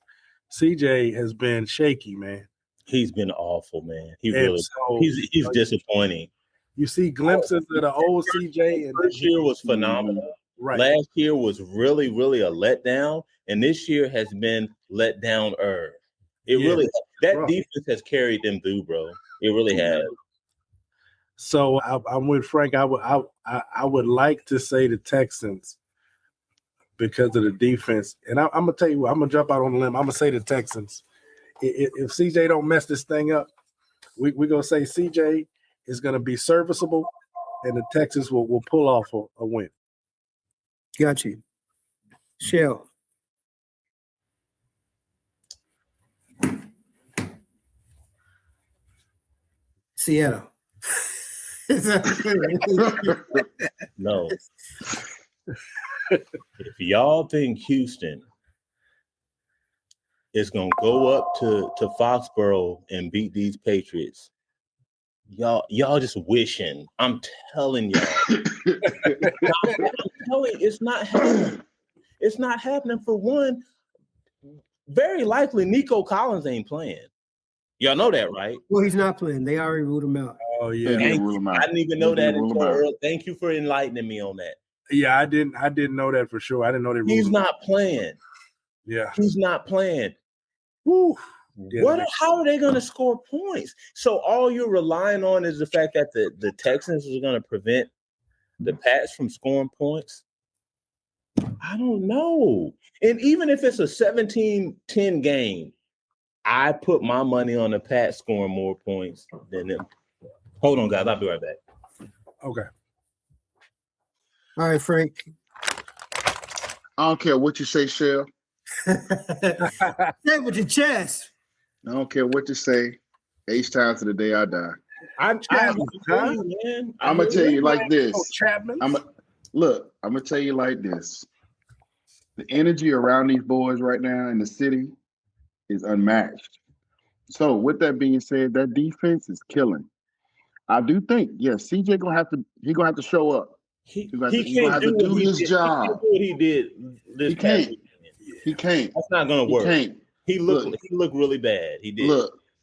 CJ has been shaky, man. He's been awful, man. He's disappointing. You see glimpses of the old CJ. And this year was phenomenal. Right. Last year was really, really a letdown, and this year has been let down. Defense has carried them through, bro. It really has. So I'm with Frank. I would like to say the Texans because of the defense, and I'm gonna tell you what, I'm gonna jump out on the limb. I'm gonna say the Texans. If CJ don't mess this thing up, we're gonna say CJ is gonna be serviceable, and the Texans will pull off a win. Got you, Shell. Seattle. No. If y'all think Houston is gonna go up to Foxborough and beat these Patriots, y'all just wishing. I'm telling y'all. It's not happening. It's not happening. For one, very likely Nico Collins ain't playing. Y'all know that, right? Well, he's not playing. They already ruled him out. Oh yeah, I didn't even know that until early. Thank you for enlightening me on that. Yeah, I didn't know that for sure. I didn't know they ruled He's him not out. playing. Yeah, he's not playing. Woo. Yeah, how are they going to score points? So all you're relying on is the fact that the Texans are going to prevent the Pats from scoring points? I don't know. And even if it's a 17-10 game, I put my money on the Pats scoring more points than them. Hold on, guys. I'll be right back. Okay. All right, Frank. I don't care what you say, Shell. Say it with your chest. I don't care what you say. H-Town to the day I die. I'm gonna tell you like this. Chapman. I'm gonna tell you like this. The energy around these boys right now in the city is unmatched. So with that being said, that defense is killing. I do think, yes, CJ gonna have to show up. He gonna have to do his job. He can't do what he did this He past can't. weekend. He can't. That's not gonna work. He can't. He looked really bad. He did.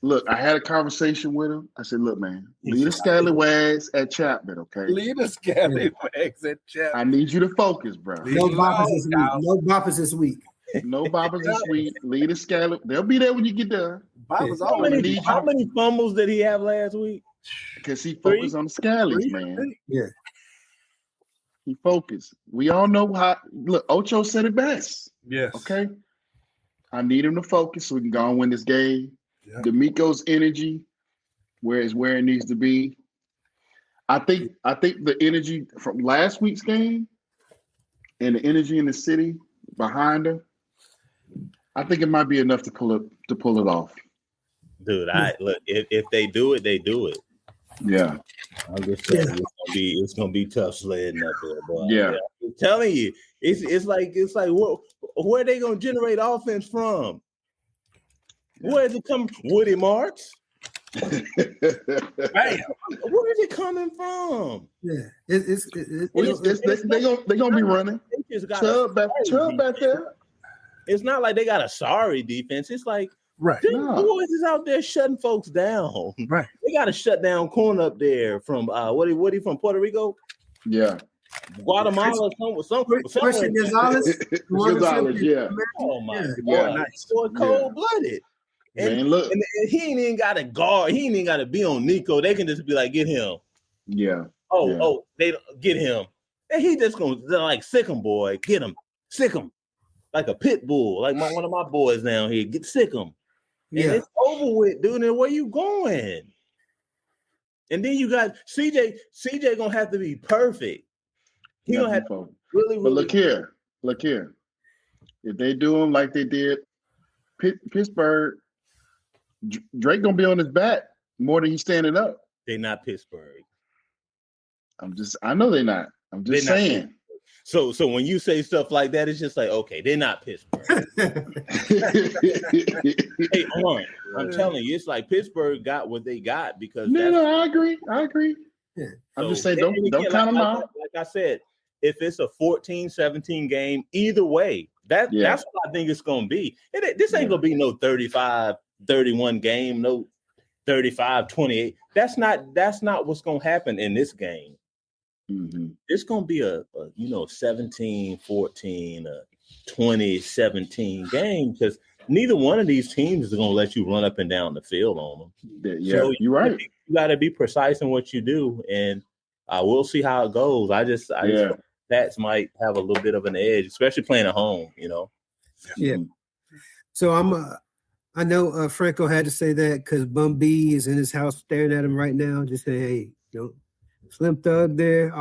Look, I had a conversation with him. I said, look, man, leave the scallywags at Chapman, okay? Leave the scallywags at Chapman. I need you to focus, bro. No boppers this week. No boppers this week. No boppers this week. Leave the scally. They'll be there when you get done. How many fumbles did he have last week? Because he focused on the scallies, man. Yeah. He focused. We all know how. Look, Ocho said it best. Yes. Okay. I need him to focus so we can go and win this game. Yeah. D'Amico's energy, where it needs to be. I think the energy from last week's game and the energy in the city behind him, I think it might be enough to pull it off. Dude, look, if they do it, they do it. Yeah. I'm just telling you, it's gonna be tough sledding up there, boy. Yeah. I'm telling you, it's like where are they gonna generate offense from? Where is it coming? Woody Marks? Where is it coming from? Yeah, they're gonna be running. Chubb back there. It's not like they got a sorry defense. It's like boys is out there shutting folks down. Right. They got to shut down corn up there from what he from Puerto Rico? Yeah. Guatemala, Christian Gonzalez. Yeah. Oh my God. Nice. Boy, cold-blooded. And, man, look. and he ain't even got to guard. He ain't even got to be on Nico. They can just be like, get him. Yeah. They get him. And he just gonna like sick him, boy. Get him. Sick him. Like a pit bull. Like one of my boys down here. Get sick him. And it's over with, dude. And where you going? And then you got CJ. CJ gonna have to be perfect. He gonna have to really. But look here. If they do them like they did Pittsburgh, Drake gonna be on his back more than he's standing up. They're not Pittsburgh. I know they're not. I'm just saying. So when you say stuff like that, it's just like, okay, they're not Pittsburgh. Hey, I'm telling you, it's like Pittsburgh got what they got because I agree. Yeah. I'm just saying, don't count them out. Like I said, if it's a 14-17 game, either way, that's what I think it's going to be. This ain't going to be no 35-31 game, no 35-28. That's not what's going to happen in this game. Mm-hmm. It's going to be a 17-14, 20-17 game because neither one of these teams is going to let you run up and down the field on them. Yeah, so you're right. You got to be precise in what you do, and we'll see how it goes. I just Pats might have a little bit of an edge, especially playing at home. Yeah. So I know Franco had to say that because Bum B is in his house staring at him right now, just saying, hey, Slim Thug there,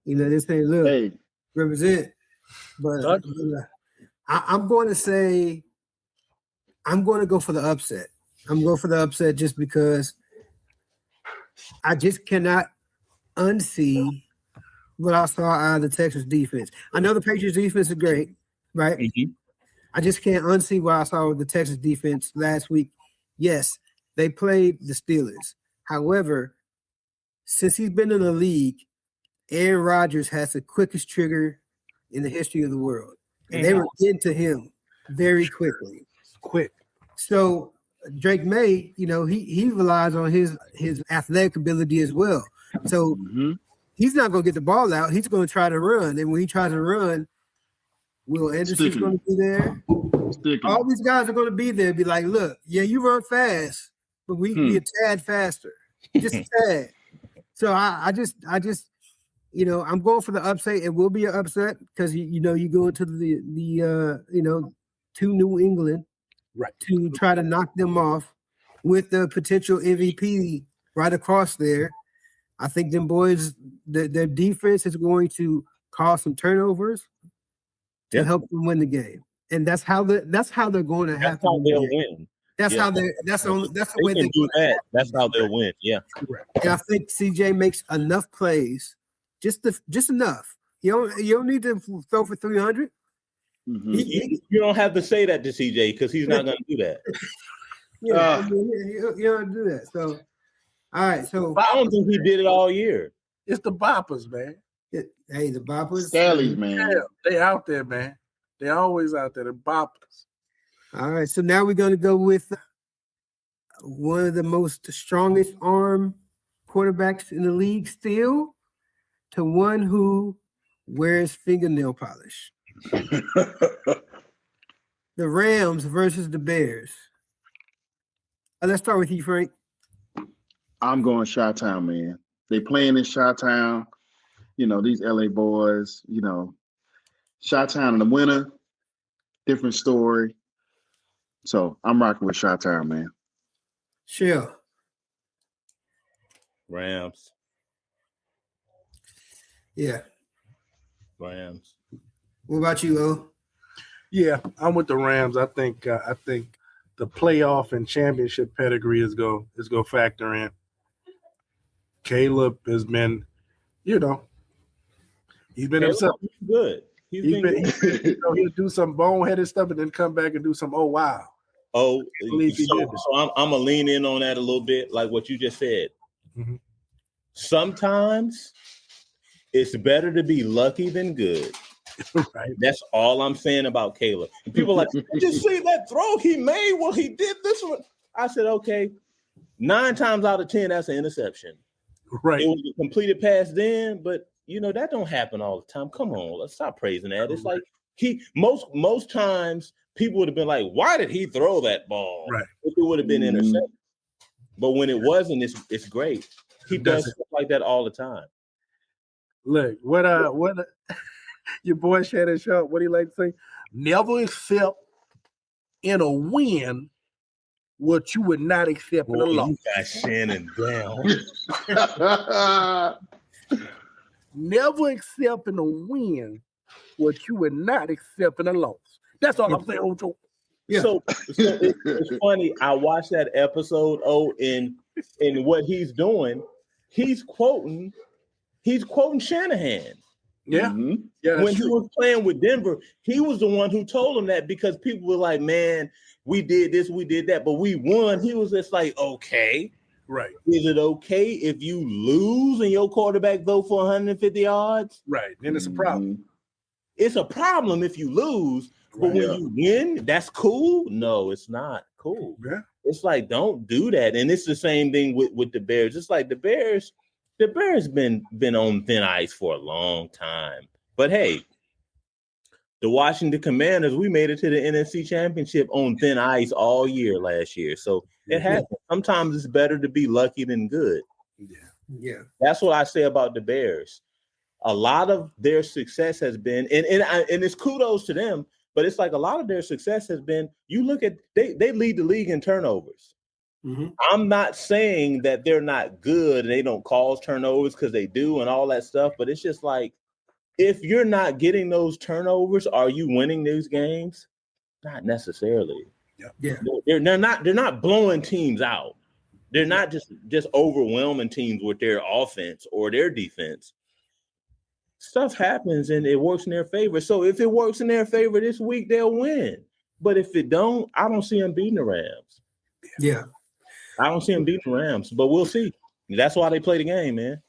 they're saying, look, represent. But I'm going to say, I'm going to go for the upset. I'm going for the upset just because I just cannot unsee what I saw out of the Texas defense. I know the Patriots defense is great, right? Mm-hmm. I just can't unsee what I saw with the Texas defense last week. Yes, they played the Steelers. However, since he's been in the league, Aaron Rodgers has the quickest trigger in the history of the world. And they were getting to him very quickly. Quick. So Drake May, he relies on his athletic ability as well. So he's not going to get the ball out. He's going to try to run. And when he tries to run, Will Anderson's going to be there. All these guys are going to be there. Be like, look, you run fast, but we be a tad faster. Just a tad. So I just I'm going for the upset. It will be an upset because you go into the to New England, right, to try to knock them off with the potential MVP right across there. I think them boys, their defense is going to cause some turnovers to help them win the game. and that's how they're going to have That's how to they'll win. win. That's Yeah. how that's the They way can they do that. That's how they'll win. Yeah. And I think CJ makes enough plays, just enough. You don't need to throw for 300. You don't have to say that to CJ because he's not going to do that. Yeah, you don't do that. So, all right. So I don't think he did it all year. It's the boppers, man. Hey, the boppers. Scallies, man. Yeah, they out there, man. They always out there. The boppers. All right. So now we're going to go with one of the most strongest arm quarterbacks in the league still, to one who wears fingernail polish. The Rams versus the Bears. Let's start with you, Frank. I'm going Chi-Town, man. They playing in Chi-Town. You know, these LA boys, you know, Chi-Town in the winter, different story. So I'm rocking with Chi-Town, man. Sure. Rams. Yeah. Rams. What about you, O? Yeah, I'm with the Rams. I think the playoff and championship pedigree is go factor in. Caleb has been, he's been himself. He's good. He'll do some boneheaded stuff and then come back and do some wow. So I'm gonna lean in on that a little bit, like what you just said. Mm-hmm. Sometimes it's better to be lucky than good. Right. That's all I'm saying about Caleb. People are like, just see that throw he made. Well, he did this one. I said, okay, 9 times out of 10, that's an interception. Right. It was a completed pass then, but that don't happen all the time. Come on, let's stop praising that. It's like most times people would have been like, why did he throw that ball? Right. If it would have been intercepted. But when it wasn't, it's great. He does stuff like that all the time. Look, what your boy Shannon Sharp, what do you like to say? Never accept in a win what you would not accept in a loss. You got Shannon down. Never accept in a win what you would not accept in a loss. That's all I'm saying, Ocho. Yeah. So it's funny. I watched that episode, in what he's doing, he's quoting Shanahan. Yeah. Mm-hmm. Yeah. When he was playing with Denver, he was the one who told him that, because people were like, man, we did this, we did that, but we won. He was just like, okay. Right. Is it okay if you lose and your quarterback throw for 150 yards? Right. Then it's a problem. It's a problem if you lose, but when you win, that's cool. No, it's not cool. Yeah. It's like, don't do that. And it's the same thing with the Bears. It's like the Bears been on thin ice for a long time. But hey, the Washington Commanders, we made it to the NFC Championship on thin ice all year last year. So it happens. Sometimes it's better to be lucky than good. Yeah. That's what I say about the Bears. A lot of their success has been, and it's kudos to them, but it's like a lot of their success has been, you look at, they lead the league in turnovers. Mm-hmm. I'm not saying that they're not good and they don't cause turnovers, because they do and all that stuff, but it's just like, if you're not getting those turnovers, are you winning these games? Not necessarily. Yeah. They're not blowing teams out. They're not just overwhelming teams with their offense or their defense. Stuff happens and it works in their favor. So if it works in their favor this week, they'll win. But if it don't, I don't see them beating the Rams. Yeah. I don't see them beating the Rams, but we'll see. That's why they play the game, man.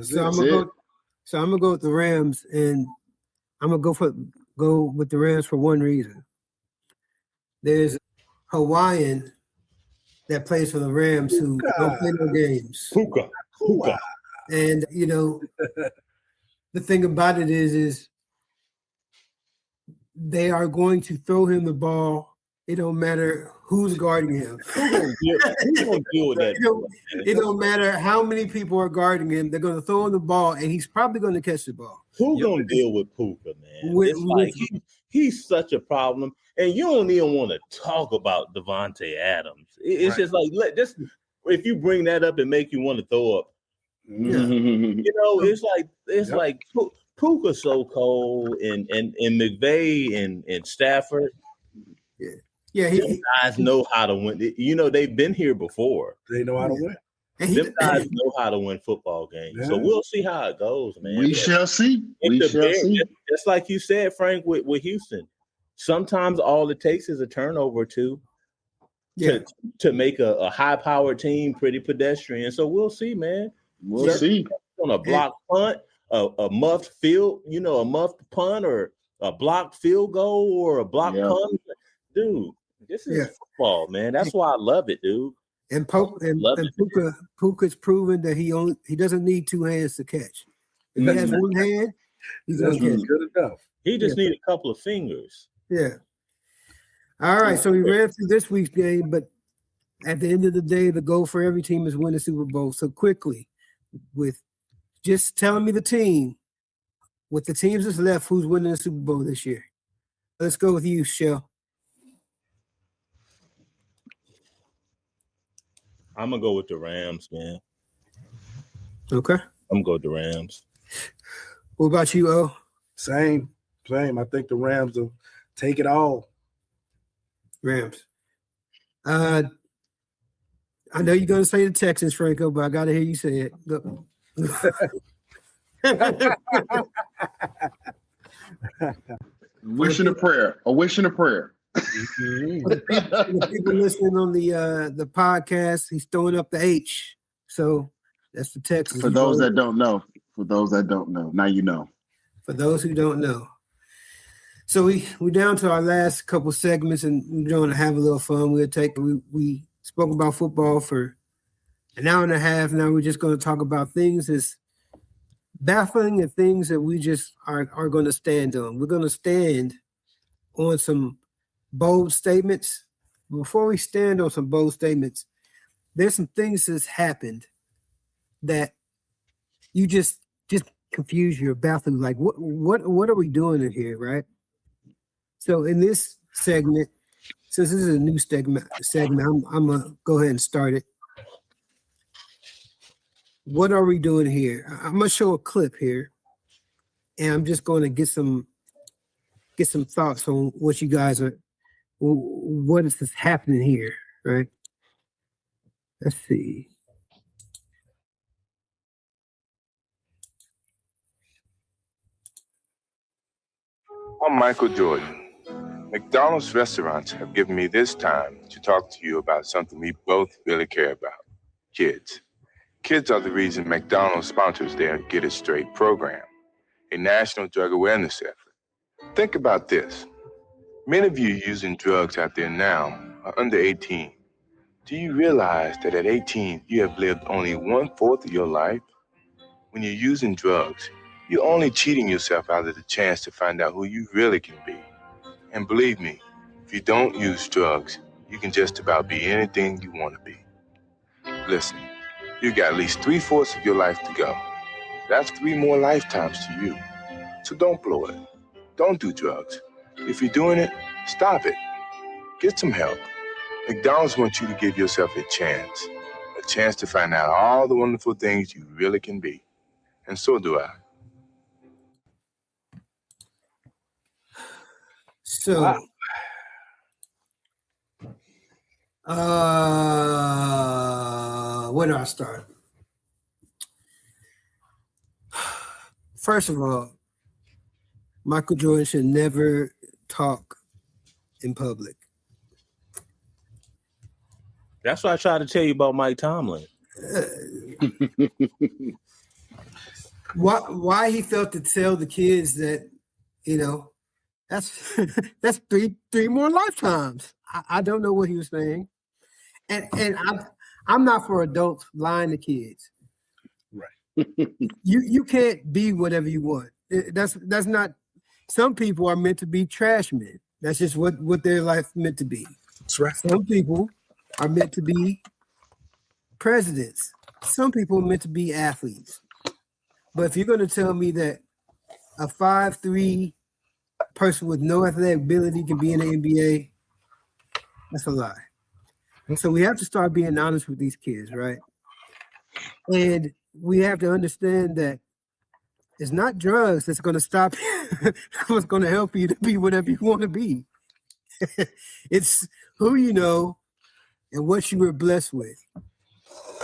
So I'm gonna go with the Rams, and I'm gonna go with the Rams for one reason. There's a Hawaiian that plays for the Rams who don't play no games. Puka. And the thing about it is they are going to throw him the ball. It don't matter who's guarding him. Who's gonna deal with that? It don't matter how many people are guarding him. They're going to throw him the ball, and he's probably going to catch the ball. Who's gonna deal with Puka, man? It's like he's such a problem, and you don't even want to talk about Devontae Adams. It's just like, if you bring that up and make you want to throw up. Yeah. It's like Puka's so cold, and McVay and Stafford. Yeah, Them guys know how to win. You know, they've been here before. They know how to win. Them guys know how to win football games. Yeah. So we'll see how it goes, man. We shall see. We shall see. Just like you said, Frank, with Houston, sometimes all it takes is a turnover to make a high-powered team pretty pedestrian. So we'll see, man. We'll see. On a block punt, a muffed field, a muffed punt, or a blocked field goal, or a blocked punt. Dude, this is football, man. That's why I love it, dude. And Puka's proven that he doesn't need two hands to catch. If he has one hand, he's gonna catch. Good enough. He just need a couple of fingers. Yeah. All right, so we ran through this week's game, but at the end of the day, the goal for every team is win the Super Bowl. So quickly, with just telling me the team, with the teams that's left, who's winning the Super Bowl this year? Let's go with you, Shell. I'm gonna go with the Rams, man. Okay. I'm gonna go with the Rams. What about you, O? Same. I think the Rams will take it all. Rams. I know you're gonna say the Texans, Franco, but I gotta hear you say it. Go. Wish and a prayer. A wish and a prayer. The people listening on the podcast, he's throwing up the H. So that's the Texans. For those that don't know. Now you know. For those who don't know. So we're down to our last couple segments, and we're going to have a little fun. We spoke about football for an hour and a half. Now we're just going to talk about things that's baffling and things that we just are going to stand on. We're going to stand on some bold statements. Before we stand on some bold statements, there's some things that's happened that you just confuse, you're baffled. Like what are we doing in here, right? So in this segment, since this is a new segment, I'm gonna go ahead and start it. What are we doing here? I'm gonna show a clip here, and I'm just going to get some thoughts on what you guys are. What is this happening here, right? Let's see. I'm Michael Jordan. McDonald's restaurants have given me this time to talk to you about something we both really care about, kids. Kids are the reason McDonald's sponsors their Get It Straight program, a national drug awareness effort. Think about this. Many of you using drugs out there now are under 18. Do you realize that at 18, you have lived only 1/4 of your life? When you're using drugs, you're only cheating yourself out of the chance to find out who you really can be. And believe me, if you don't use drugs, you can just about be anything you want to be. Listen, you got at least 3/4 of your life to go. That's 3 more lifetimes to you. So don't blow it. Don't do drugs. If you're doing it, stop it. Get some help. McDonald's wants you to give yourself a chance to find out all the wonderful things you really can be. And so do I. So, where do I start? First of all, Michael Jordan should never talk in public. That's what I tried to tell you about Mike Tomlin. Why he felt to tell the kids that, that's three more lifetimes. I don't know what he was saying, and I'm not for adults lying to kids. Right. You can't be whatever you want. That's not. Some people are meant to be trash men. That's just what their life meant to be. That's right. Some people are meant to be presidents. Some people are meant to be athletes. But if you're going to tell me that a 5'3" person with no athletic ability can be in the NBA, that's a lie. And so we have to start being honest with these kids, right? And we have to understand that It's not drugs that's going to stop you. What's going to help you to be whatever you want to be. It's who you know and what you were blessed with,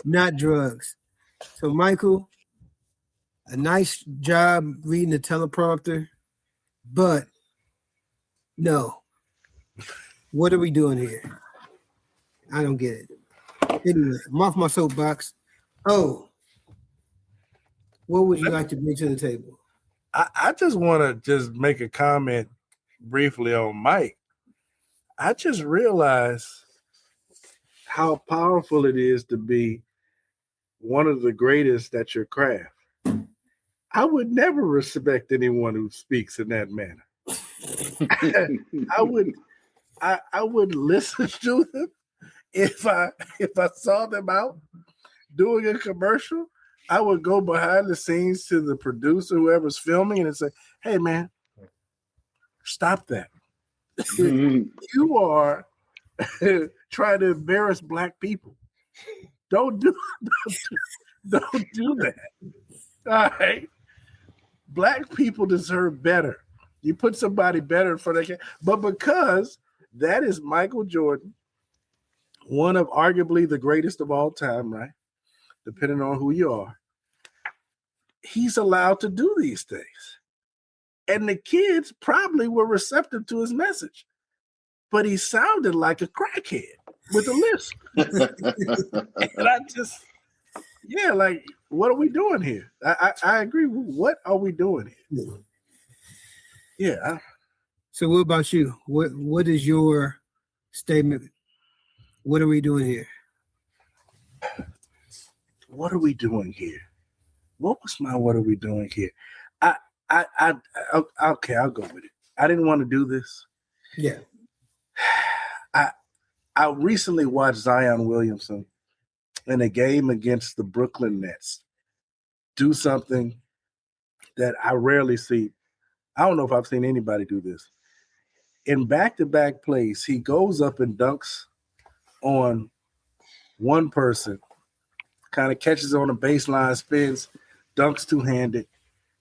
not drugs. So, Michael, a nice job reading the teleprompter, but no. What are we doing here? I don't get it. Anyway, I'm off my soapbox. Oh, what would you like to bring to the table? I just want to just make a comment briefly on Mike. I just realized how powerful it is to be one of the greatest at your craft. I would never respect anyone who speaks in that manner. I would listen to them if I saw them out doing a commercial. I would go behind the scenes to the producer, whoever's filming, and say, "Hey, man, stop that! You are trying to embarrass Black people. Don't do that. All right, Black people deserve better. You put somebody better in front of them, but because that is Michael Jordan, one of arguably the greatest of all time, right? Depending on who you are, he's allowed to do these things. And the kids probably were receptive to his message, but he sounded like a crackhead with a lisp. And I just, like, what are we doing here? I agree. What are we doing here? Yeah. So what about you? What is your statement? What are we doing here? What are we doing here? What was my what are we doing here? Okay, I'll go with it. I didn't want to do this. Yeah. I recently watched Zion Williamson in a game against the Brooklyn Nets do something that I rarely see. I don't know if I've seen anybody do this. In back-to-back plays, he goes up and dunks on one person, kind of catches on a baseline, spins, dunks two-handed,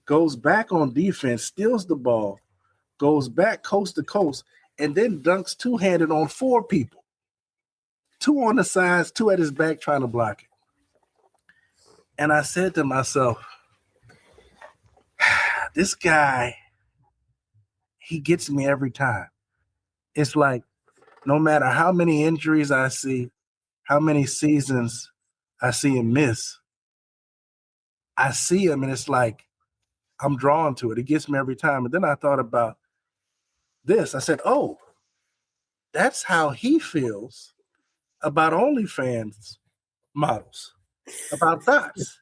goes back on defense, steals the ball, goes back coast to coast, and then dunks two-handed on four people. Two on the sides, two at his back trying to block it. And I said to myself, this guy, he gets me every time. It's like no matter how many injuries I see, how many seasons I see him miss, I see him and it's like I'm drawn to it. It gets me every time. And then I thought about this. I said, oh, that's how he feels about OnlyFans models, about thoughts.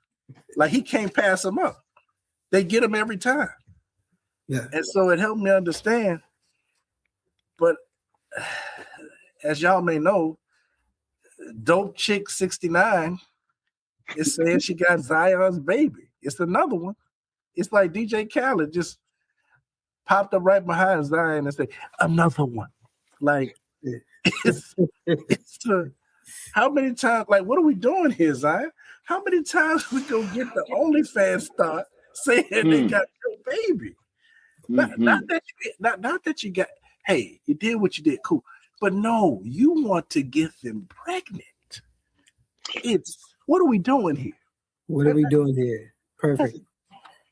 Like he can't pass them up. They get them every time. Yeah. And so it helped me understand. But as y'all may know, Dope Chick 69 is saying she got Zion's baby. It's another one. It's like DJ Khaled just popped up right behind Zion and said, another one. Like, how many times, like, what are we doing here, Zion? How many times we gonna get the OnlyFans start saying they got your baby? Not that you got, hey, you did what you did, cool. But no, you want to get them pregnant. It's, what are we doing here? What are we doing here? Perfect.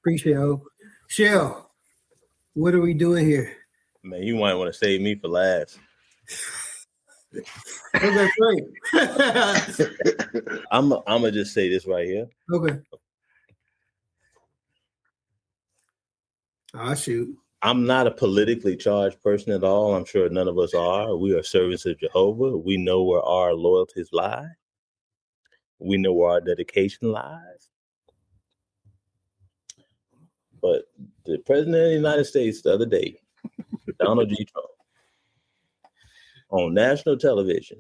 Appreciate it. Shell, what are we doing here? Man, you might want to save me for last. Okay, great. I'm gonna just say this right here. Okay. I'll shoot. I'm not a politically charged person at all. I'm sure none of us are. We are servants of Jehovah. We know where our loyalties lie. We know where our dedication lies. But the president of the United States the other day, Donald J. Trump, on national television,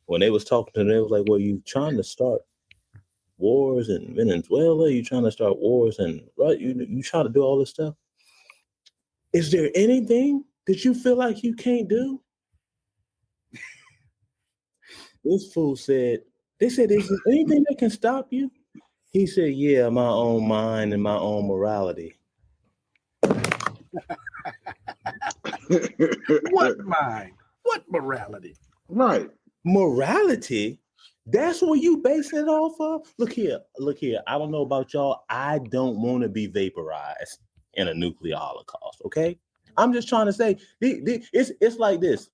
when they was talking to them, they was like, well, you trying to start wars in Venezuela? You trying to start wars and right? You trying to do all this stuff? Is there anything that you feel like you can't do? This fool said, they said, is there anything that can stop you? He said, yeah, my own mind and my own morality. What mind? What morality? Right. Morality? That's what you basing it off of? Look here. I don't know about y'all. I don't want to be vaporized in a nuclear holocaust, okay? I'm just trying to say, it's like this.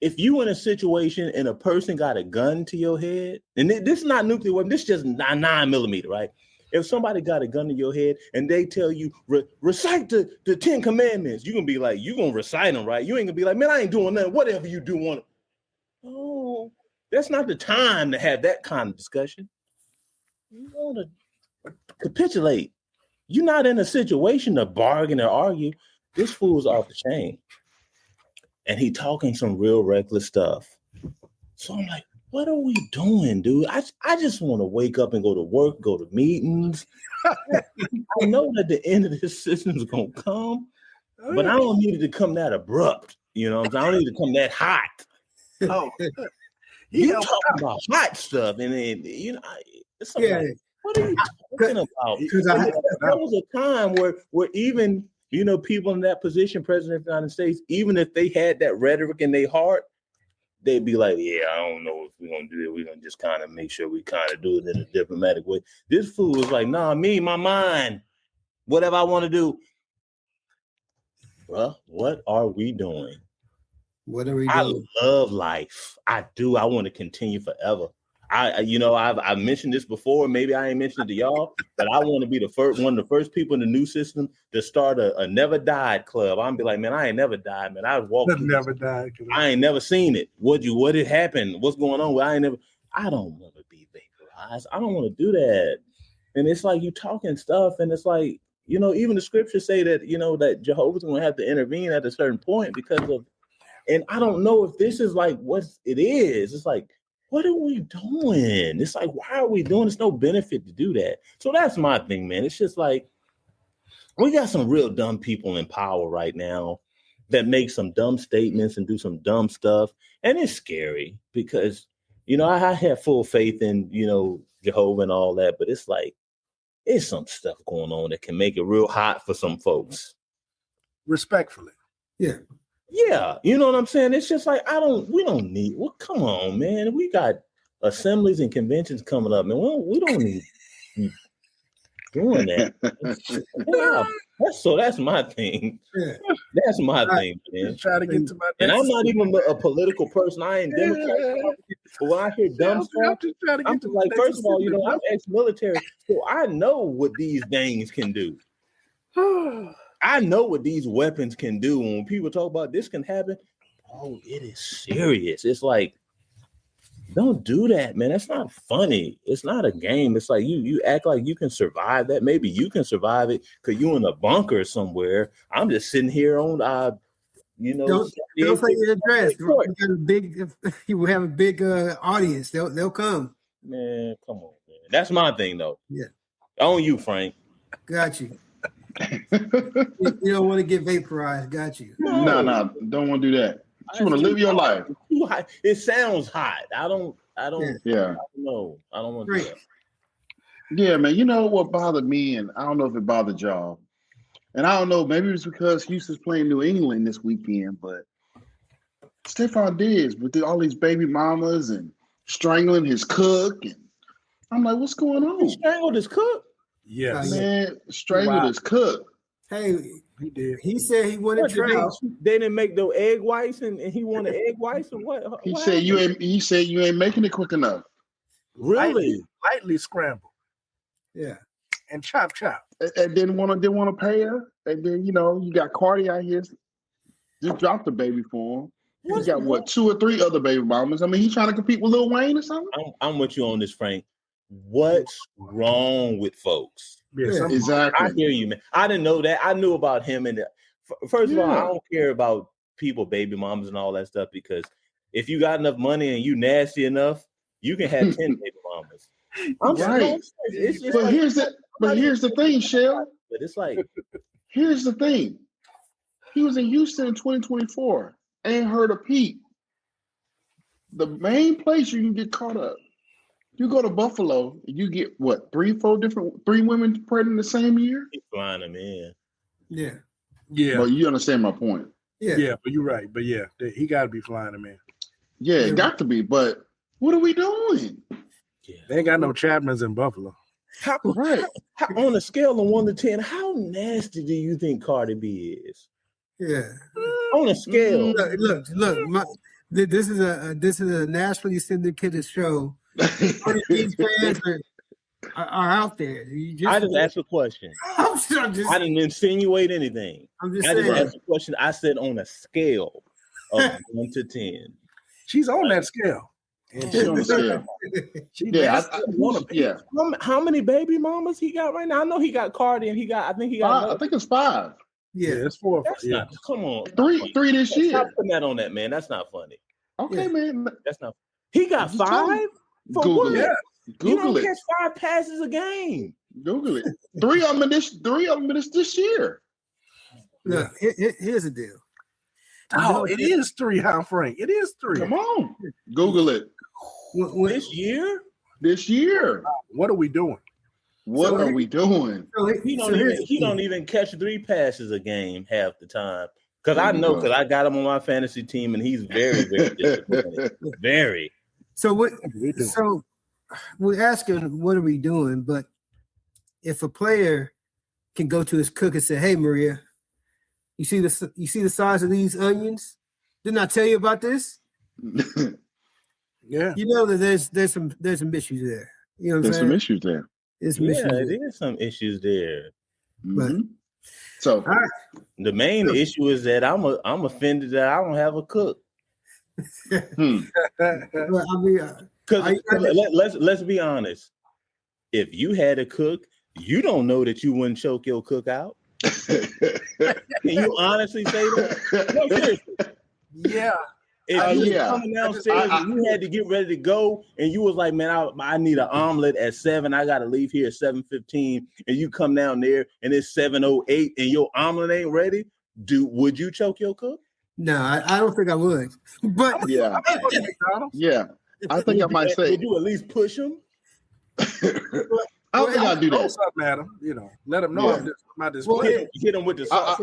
If you in a situation and a person got a gun to your head, and this is not nuclear weapon, this is just 9mm, right? If somebody got a gun to your head and they tell you, recite the 10 commandments, you're going to be like, you're going to recite them, right? You ain't going to be like, man, I ain't doing nothing. Whatever you do want. Oh, that's not the time to have that kind of discussion. You want to capitulate. You're not in a situation to bargain or argue. This fool's off the chain. And he talking some real reckless stuff. So I'm like, what are we doing, dude? I just want to wake up and go to work, go to meetings. I know that the end of this system is going to come, but I don't need it to come that abrupt. You know what I'm saying? I don't need it to come that hot. Oh, you talking about hot stuff, and then it's like, what are you talking about? There was a time where even people in that position, President of the United States, even if they had that rhetoric in their heart, they'd be like, yeah, I don't know if we're gonna do it. We're gonna just kind of make sure we kind of do it in a diplomatic way. This fool was like, nah, my mind, whatever I want to do. Well, what are we doing? What are we doing? I love life. I do. I want to continue forever. I've mentioned this before. Maybe I ain't mentioned it to y'all, but I want to be one of the first people in the new system to start a never died club. I'm be like, man, I ain't never died, man. I walked. Never died. I ain't never seen it. What did happen? What's going on? I don't want to be vaporized. I don't want to do that. And it's like you talking stuff, and it's like, even the scriptures say that, that Jehovah's going to have to intervene at a certain point because of. And I don't know if this is like what it is. It's like, what are we doing? It's like, why are we doing? There's no benefit to do that. So that's my thing, man. It's just like, we got some real dumb people in power right now that make some dumb statements and do some dumb stuff. And it's scary because, I have full faith in, Jehovah and all that, but it's like, it's some stuff going on that can make it real hot for some folks. Respectfully. Yeah. Yeah, you know what I'm saying? It's just like, we don't need, come on, man. We got assemblies and conventions coming up, man. We don't need doing that. That's my thing. Yeah. That's my thing, man. Try to get to my and I'm not even a political person. I ain't Democrat. But when I hear dumb stuff, I'm like, first of all, I'm ex-military, so I know what these things can do. I know what these weapons can do. When people talk about this can happen, oh, it is serious. It's like, don't do that, man. That's not funny. It's not a game. It's like you act like you can survive that. Maybe you can survive it because you're in a bunker somewhere. I'm just sitting here on Don't say your address. We have a big audience. They'll come. Man, come on, man. That's my thing, though. Yeah. On you, Frank. Got you. You don't want to get vaporized. Got you. No, don't want to do that. You want to live your life. It sounds hot. I don't. Yeah. No, I don't want to do that. Yeah, man. You know what bothered me, and I don't know if it bothered y'all. And I don't know, maybe it's because Houston's playing New England this weekend, but Stephon Diggs with all these baby mamas and strangling his cook, and I'm like, what's going on? He strangled his cook? Yes. Man, strangled his cook. Hey, he did. He said he wanted trout. They didn't make no egg whites, and he wanted egg whites, or what? He said you ain't making it quick enough. Really? Lightly scrambled. Yeah. And chop. And didn't want to pay her. And then you got Cardi out here just dropped the baby for him. He's got 2 or 3 other baby mamas. I mean, he's trying to compete with Lil Wayne or something. I'm with you on this, Frank. What's wrong with folks? Yeah, exactly. I hear you, man. I didn't know that. I knew about him. And first of all, I don't care about people, baby mamas and all that stuff, because if you got enough money and you nasty enough, you can have 10 baby mamas. I'm right. It's just here's the thing, Shell. But it's like, here's the thing. He was in Houston in 2024. Ain't heard a peep. The main place you can get caught up You go to Buffalo, you get what 3 women pregnant the same year. He's flying them in. Yeah. Yeah. But you understand my point. Yeah, but you're right. But yeah, he got to be flying them in. Yeah, it got to be. But what are we doing? Yeah. They ain't got no Chapmans in Buffalo. Right. On a scale of 1 to 10, how nasty do you think Cardi B is? Yeah. On a scale. Look. This is a nationally syndicated show. These fans are out there. I just asked a question. I didn't insinuate anything. I'm just I saying. just asked a question. I said on a scale of 1 to 10. She's on that scale. She's on the scale. Yeah. How many baby mamas he got right now? I know he got Cardi and I think it's 5. Yeah, it's 4. Not, come on. 3 this year. Stop putting that on that, man. That's not funny. Okay, man. That's not. He got 5? Google it. You don't catch 5 passes a game. Google it. 3 of them this year. Look, here's the deal. Oh, it is 3, huh, Frank? It is 3. Come on. Google it. This year? This year. What are we doing? What are we doing? He don't even catch 3 passes a game half the time. Because I know, because I got him on my fantasy team, and he's very, very disappointed. Very. So we're asking, what are we doing? But if a player can go to his cook and say, "Hey, Maria, you see the size of these onions? Didn't I tell you about this?" Yeah. You know that there's some issues there. You know what I'm saying? There's some issues there. There is some issues there. Mm-hmm. So the main issue is that I'm offended that I don't have a cook. Let's be honest. If you had a cook, you don't know that you wouldn't choke your cook out. Can you honestly say that? No, seriously. Yeah. If you was coming downstairs and you had to get ready to go, and you was like, "Man, I need an omelet at 7. I got to leave here at 7:15," and you come down there and it's 7:08, and your omelet ain't ready, would you choke your cook? No, I don't think I would. But yeah, I think I might say. Would you at least push him? I don't think I'll do that. Something at him, let him know my display. Hit him with the sauce.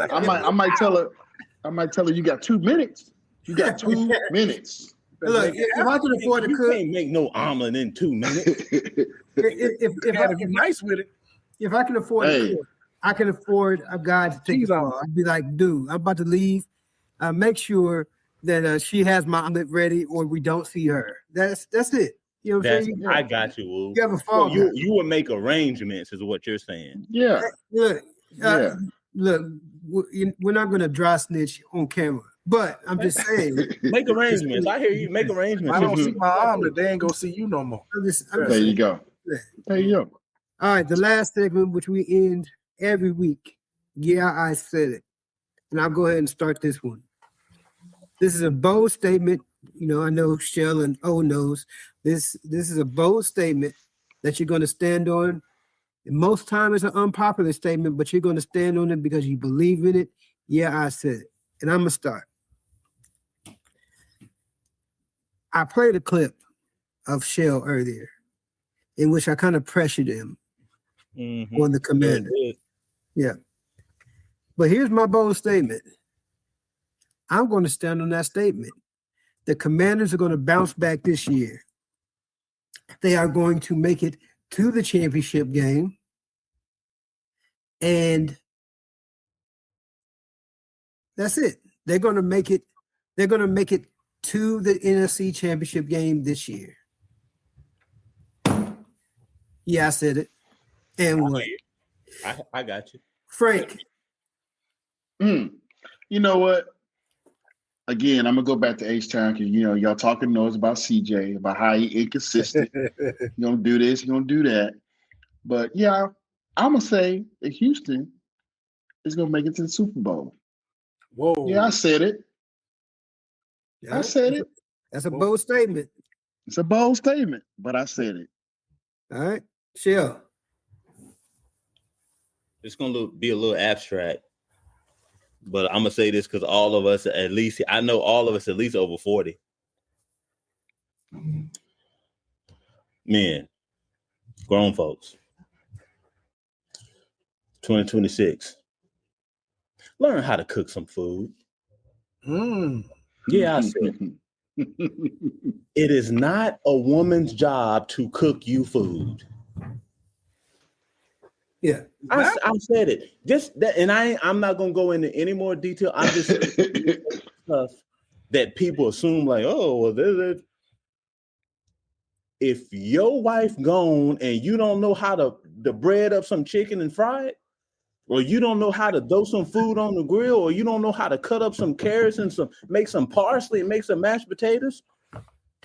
I might tell her. You got 2 minutes. You got 2 minutes. Look, if I can afford to cook, you can't make no omelet in 2 minutes. if I can nice with it, if I can afford to cook, I can afford a guy to take it on. I'd be like, "Dude, I'm about to leave. Make sure that she has my omelet ready, or we don't see her." That's it. You know what I'm saying? I got you, Woo. You have a phone. You would make arrangements, is what you're saying. Yeah. Look, we're not going to dry snitch on camera, but I'm just saying. Make arrangements. I hear you. Make arrangements. I don't see my omelet. They ain't gonna see you no more. There you go. There you go. All right, the last segment, which we end every week. Yeah, I said it, and I'll go ahead and start this one. This is a bold statement. I know Shell and O knows this. This is a bold statement that you're going to stand on. And most time it's an unpopular statement, but you're going to stand on it because you believe in it. Yeah, I said it. And I'm going to start. I played a clip of Shell earlier in which I kind of pressured him on the commander. Yeah. But here's my bold statement. I'm going to stand on that statement. The Commanders are going to bounce back this year. They are going to make it to the championship game. And that's it. They're going to make it. They're going to make it to the NFC championship game this year. Yeah, I said it. And what? I got you. Frank. You know what? Again, I'm gonna go back to H-Town because y'all talking noise about CJ, about how he inconsistent. You're gonna do this, you're gonna do that. But yeah, I'm gonna say that Houston is gonna make it to the Super Bowl. Whoa. Yeah, I said it. Yeah, I said it. That's a bold statement. It's a bold statement, but I said it. All right. Shell. It's gonna be a little abstract. But I'm going to say this because all of us, at least over 40. Men, grown folks. 2026. Learn how to cook some food. Yeah, I said it is not a woman's job to cook you food. Yeah, I said it. And I'm not gonna go into any more detail. I'm just stuff that people assume like, oh, well, there's if your wife gone and you don't know how to bread up some chicken and fry it, or you don't know how to throw some food on the grill, or you don't know how to cut up some carrots and make some parsley and make some mashed potatoes,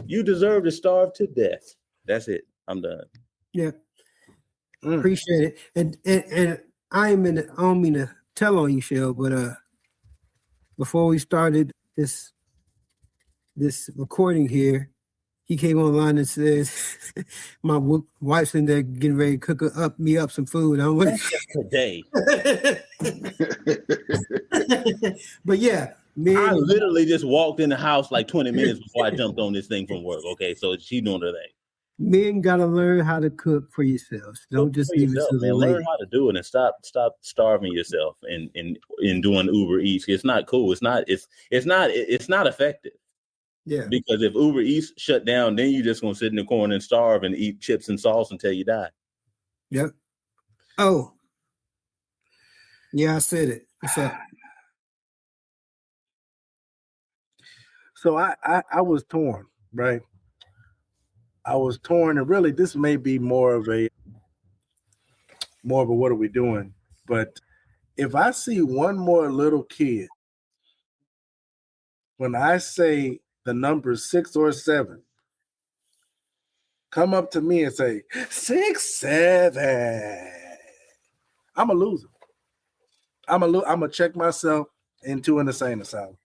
you deserve to starve to death. That's it. I'm done. Yeah. Appreciate it. And I don't mean to tell on you, Shell, but before we started this recording here, he came online and says, my wife's in there getting ready to cook me up some food. I'm like, today. But yeah, I literally just walked in the house like 20 minutes before I jumped on this thing from work. Okay, so she doing her thing. Men gotta learn how to cook for yourselves. Don't just leave it to the lady. Learn how to do it and stop starving yourself and doing Uber Eats. It's not cool. It's not effective. Yeah. Because if Uber Eats shut down, then you're just gonna sit in the corner and starve and eat chips and sauce until you die. Yep. Oh. Yeah, I said it. What's up? So I was torn, right? I was torn, and really this may be more of a what are we doing? But if I see one more little kid, when I say the number 6 or 7, come up to me and say 6, 7, I'm a loser. I'm gonna check myself into an insane asylum.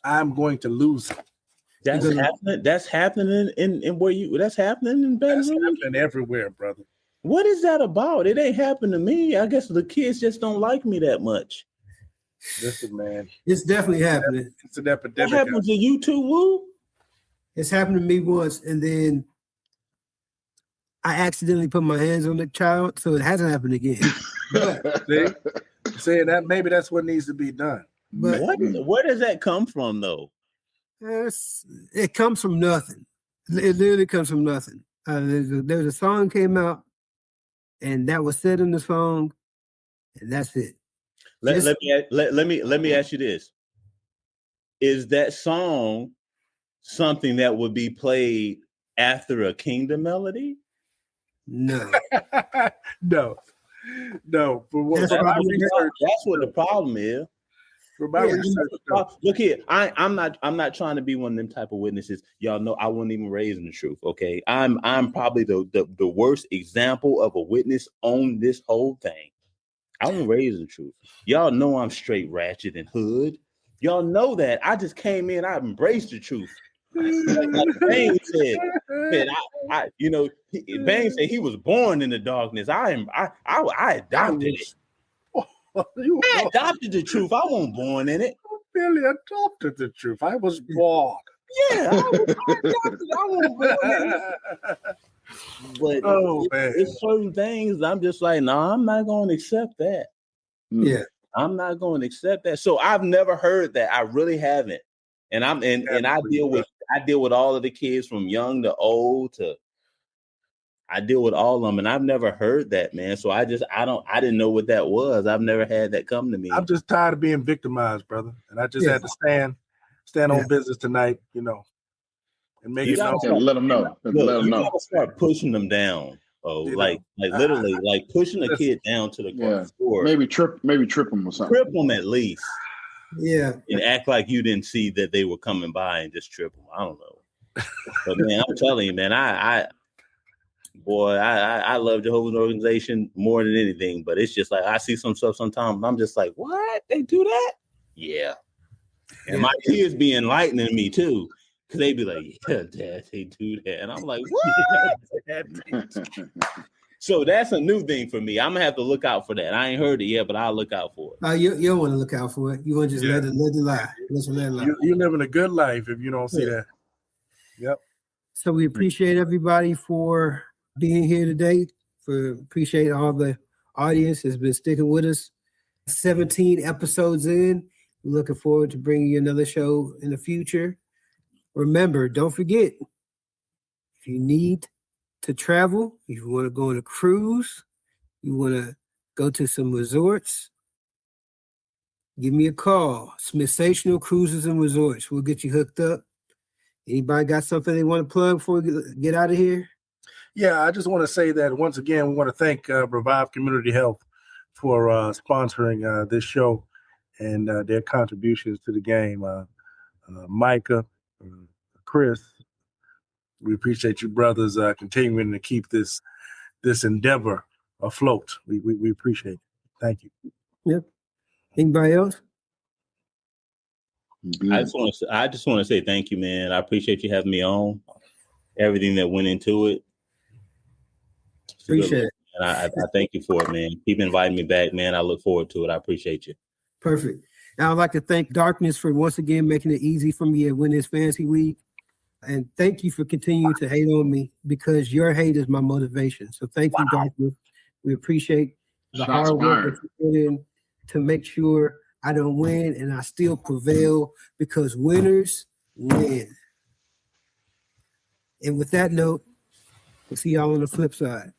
I'm going to lose it. That's happening in where you. That's happening in Baton Rouge. That's happening everywhere, brother. What is that about? It ain't happened to me. I guess the kids just don't like me that much. Listen, man, it's definitely happening. It's an epidemic. What happened to you too, Woo? It's happened to me once, and then I accidentally put my hands on the child, so it hasn't happened again. Saying that maybe that's what needs to be done. But where does that come from, though? It comes from nothing. It literally comes from nothing. There's a song came out, and that was said in the song, and that's it. Let me ask you this: is that song something that would be played after a Kingdom melody? No. No. For what? That's what the problem is. Look here, I'm not trying to be one of them type of witnesses. Y'all know I wasn't even raised in the truth. Okay, I'm probably the worst example of a witness on this whole thing. I wasn't raised in the truth. Y'all know I'm straight ratchet and hood. Y'all know that. I just came in. I embraced the truth. Like Bang said Bang said he was born in the darkness. I adopted it. I adopted the truth. I wasn't born in it. I really adopted the truth. I was born. Yeah, I adopted it. I wasn't born in it. But it's certain things I'm just like, no, I'm not going to accept that. Yeah, I'm not going to accept that. So I've never heard that. I really haven't. And I deal with all of the kids from young to old I deal with all of them, and I've never heard that, man. So I didn't know what that was. I've never had that come to me. I'm just tired of being victimized, brother. And I just had to stand on business tonight, and make it known. Let them know. You gotta start pushing them down. Oh, literally, like pushing a kid down to the floor. Maybe trip them or something. Trip them at least. Yeah. And act like you didn't see that they were coming by and just trip them. I don't know. But man, I'm telling you, man, I love Jehovah's Organization more than anything, but it's just like I see some stuff sometimes. I'm just like, what? They do that? Yeah. And my kids be enlightening me too, because they be like, yeah, Dad, they do that. And I'm like, what? So that's a new thing for me. I'm gonna have to look out for that. I ain't heard it yet, but I'll look out for it. You don't want to look out for it. You want to just let it lie. You're living a good life if you don't see that. Yep. So we appreciate everybody for being here today. Appreciate all the audience has been sticking with us. 17 episodes in. We're looking forward to bringing you another show in the future. Remember, don't forget, if you need to travel, if you want to go on a cruise, you want to go to some resorts, give me a call. Sensational Cruises and Resorts. We'll get you hooked up. Anybody got something they want to plug before we get out of here? Yeah, I just want to say that once again, we want to thank Revive Community Health for sponsoring this show and their contributions to the game. Micah, Chris, we appreciate you brothers continuing to keep this endeavor afloat. We appreciate it. Thank you. Yep. Anybody else? I just want to say thank you, man. I appreciate you having me on. Everything that went into it. Appreciate it. And I thank you for it, man. Keep inviting me back, man. I look forward to it. I appreciate you. Perfect. Now I'd like to thank Darkness for once again making it easy for me to win this fantasy league. And thank you for continuing to hate on me because your hate is my motivation. So thank you, Darkness. We appreciate the hard work that you put in to make sure I don't win and I still prevail because winners win. And with that note, we'll see y'all on the flip side.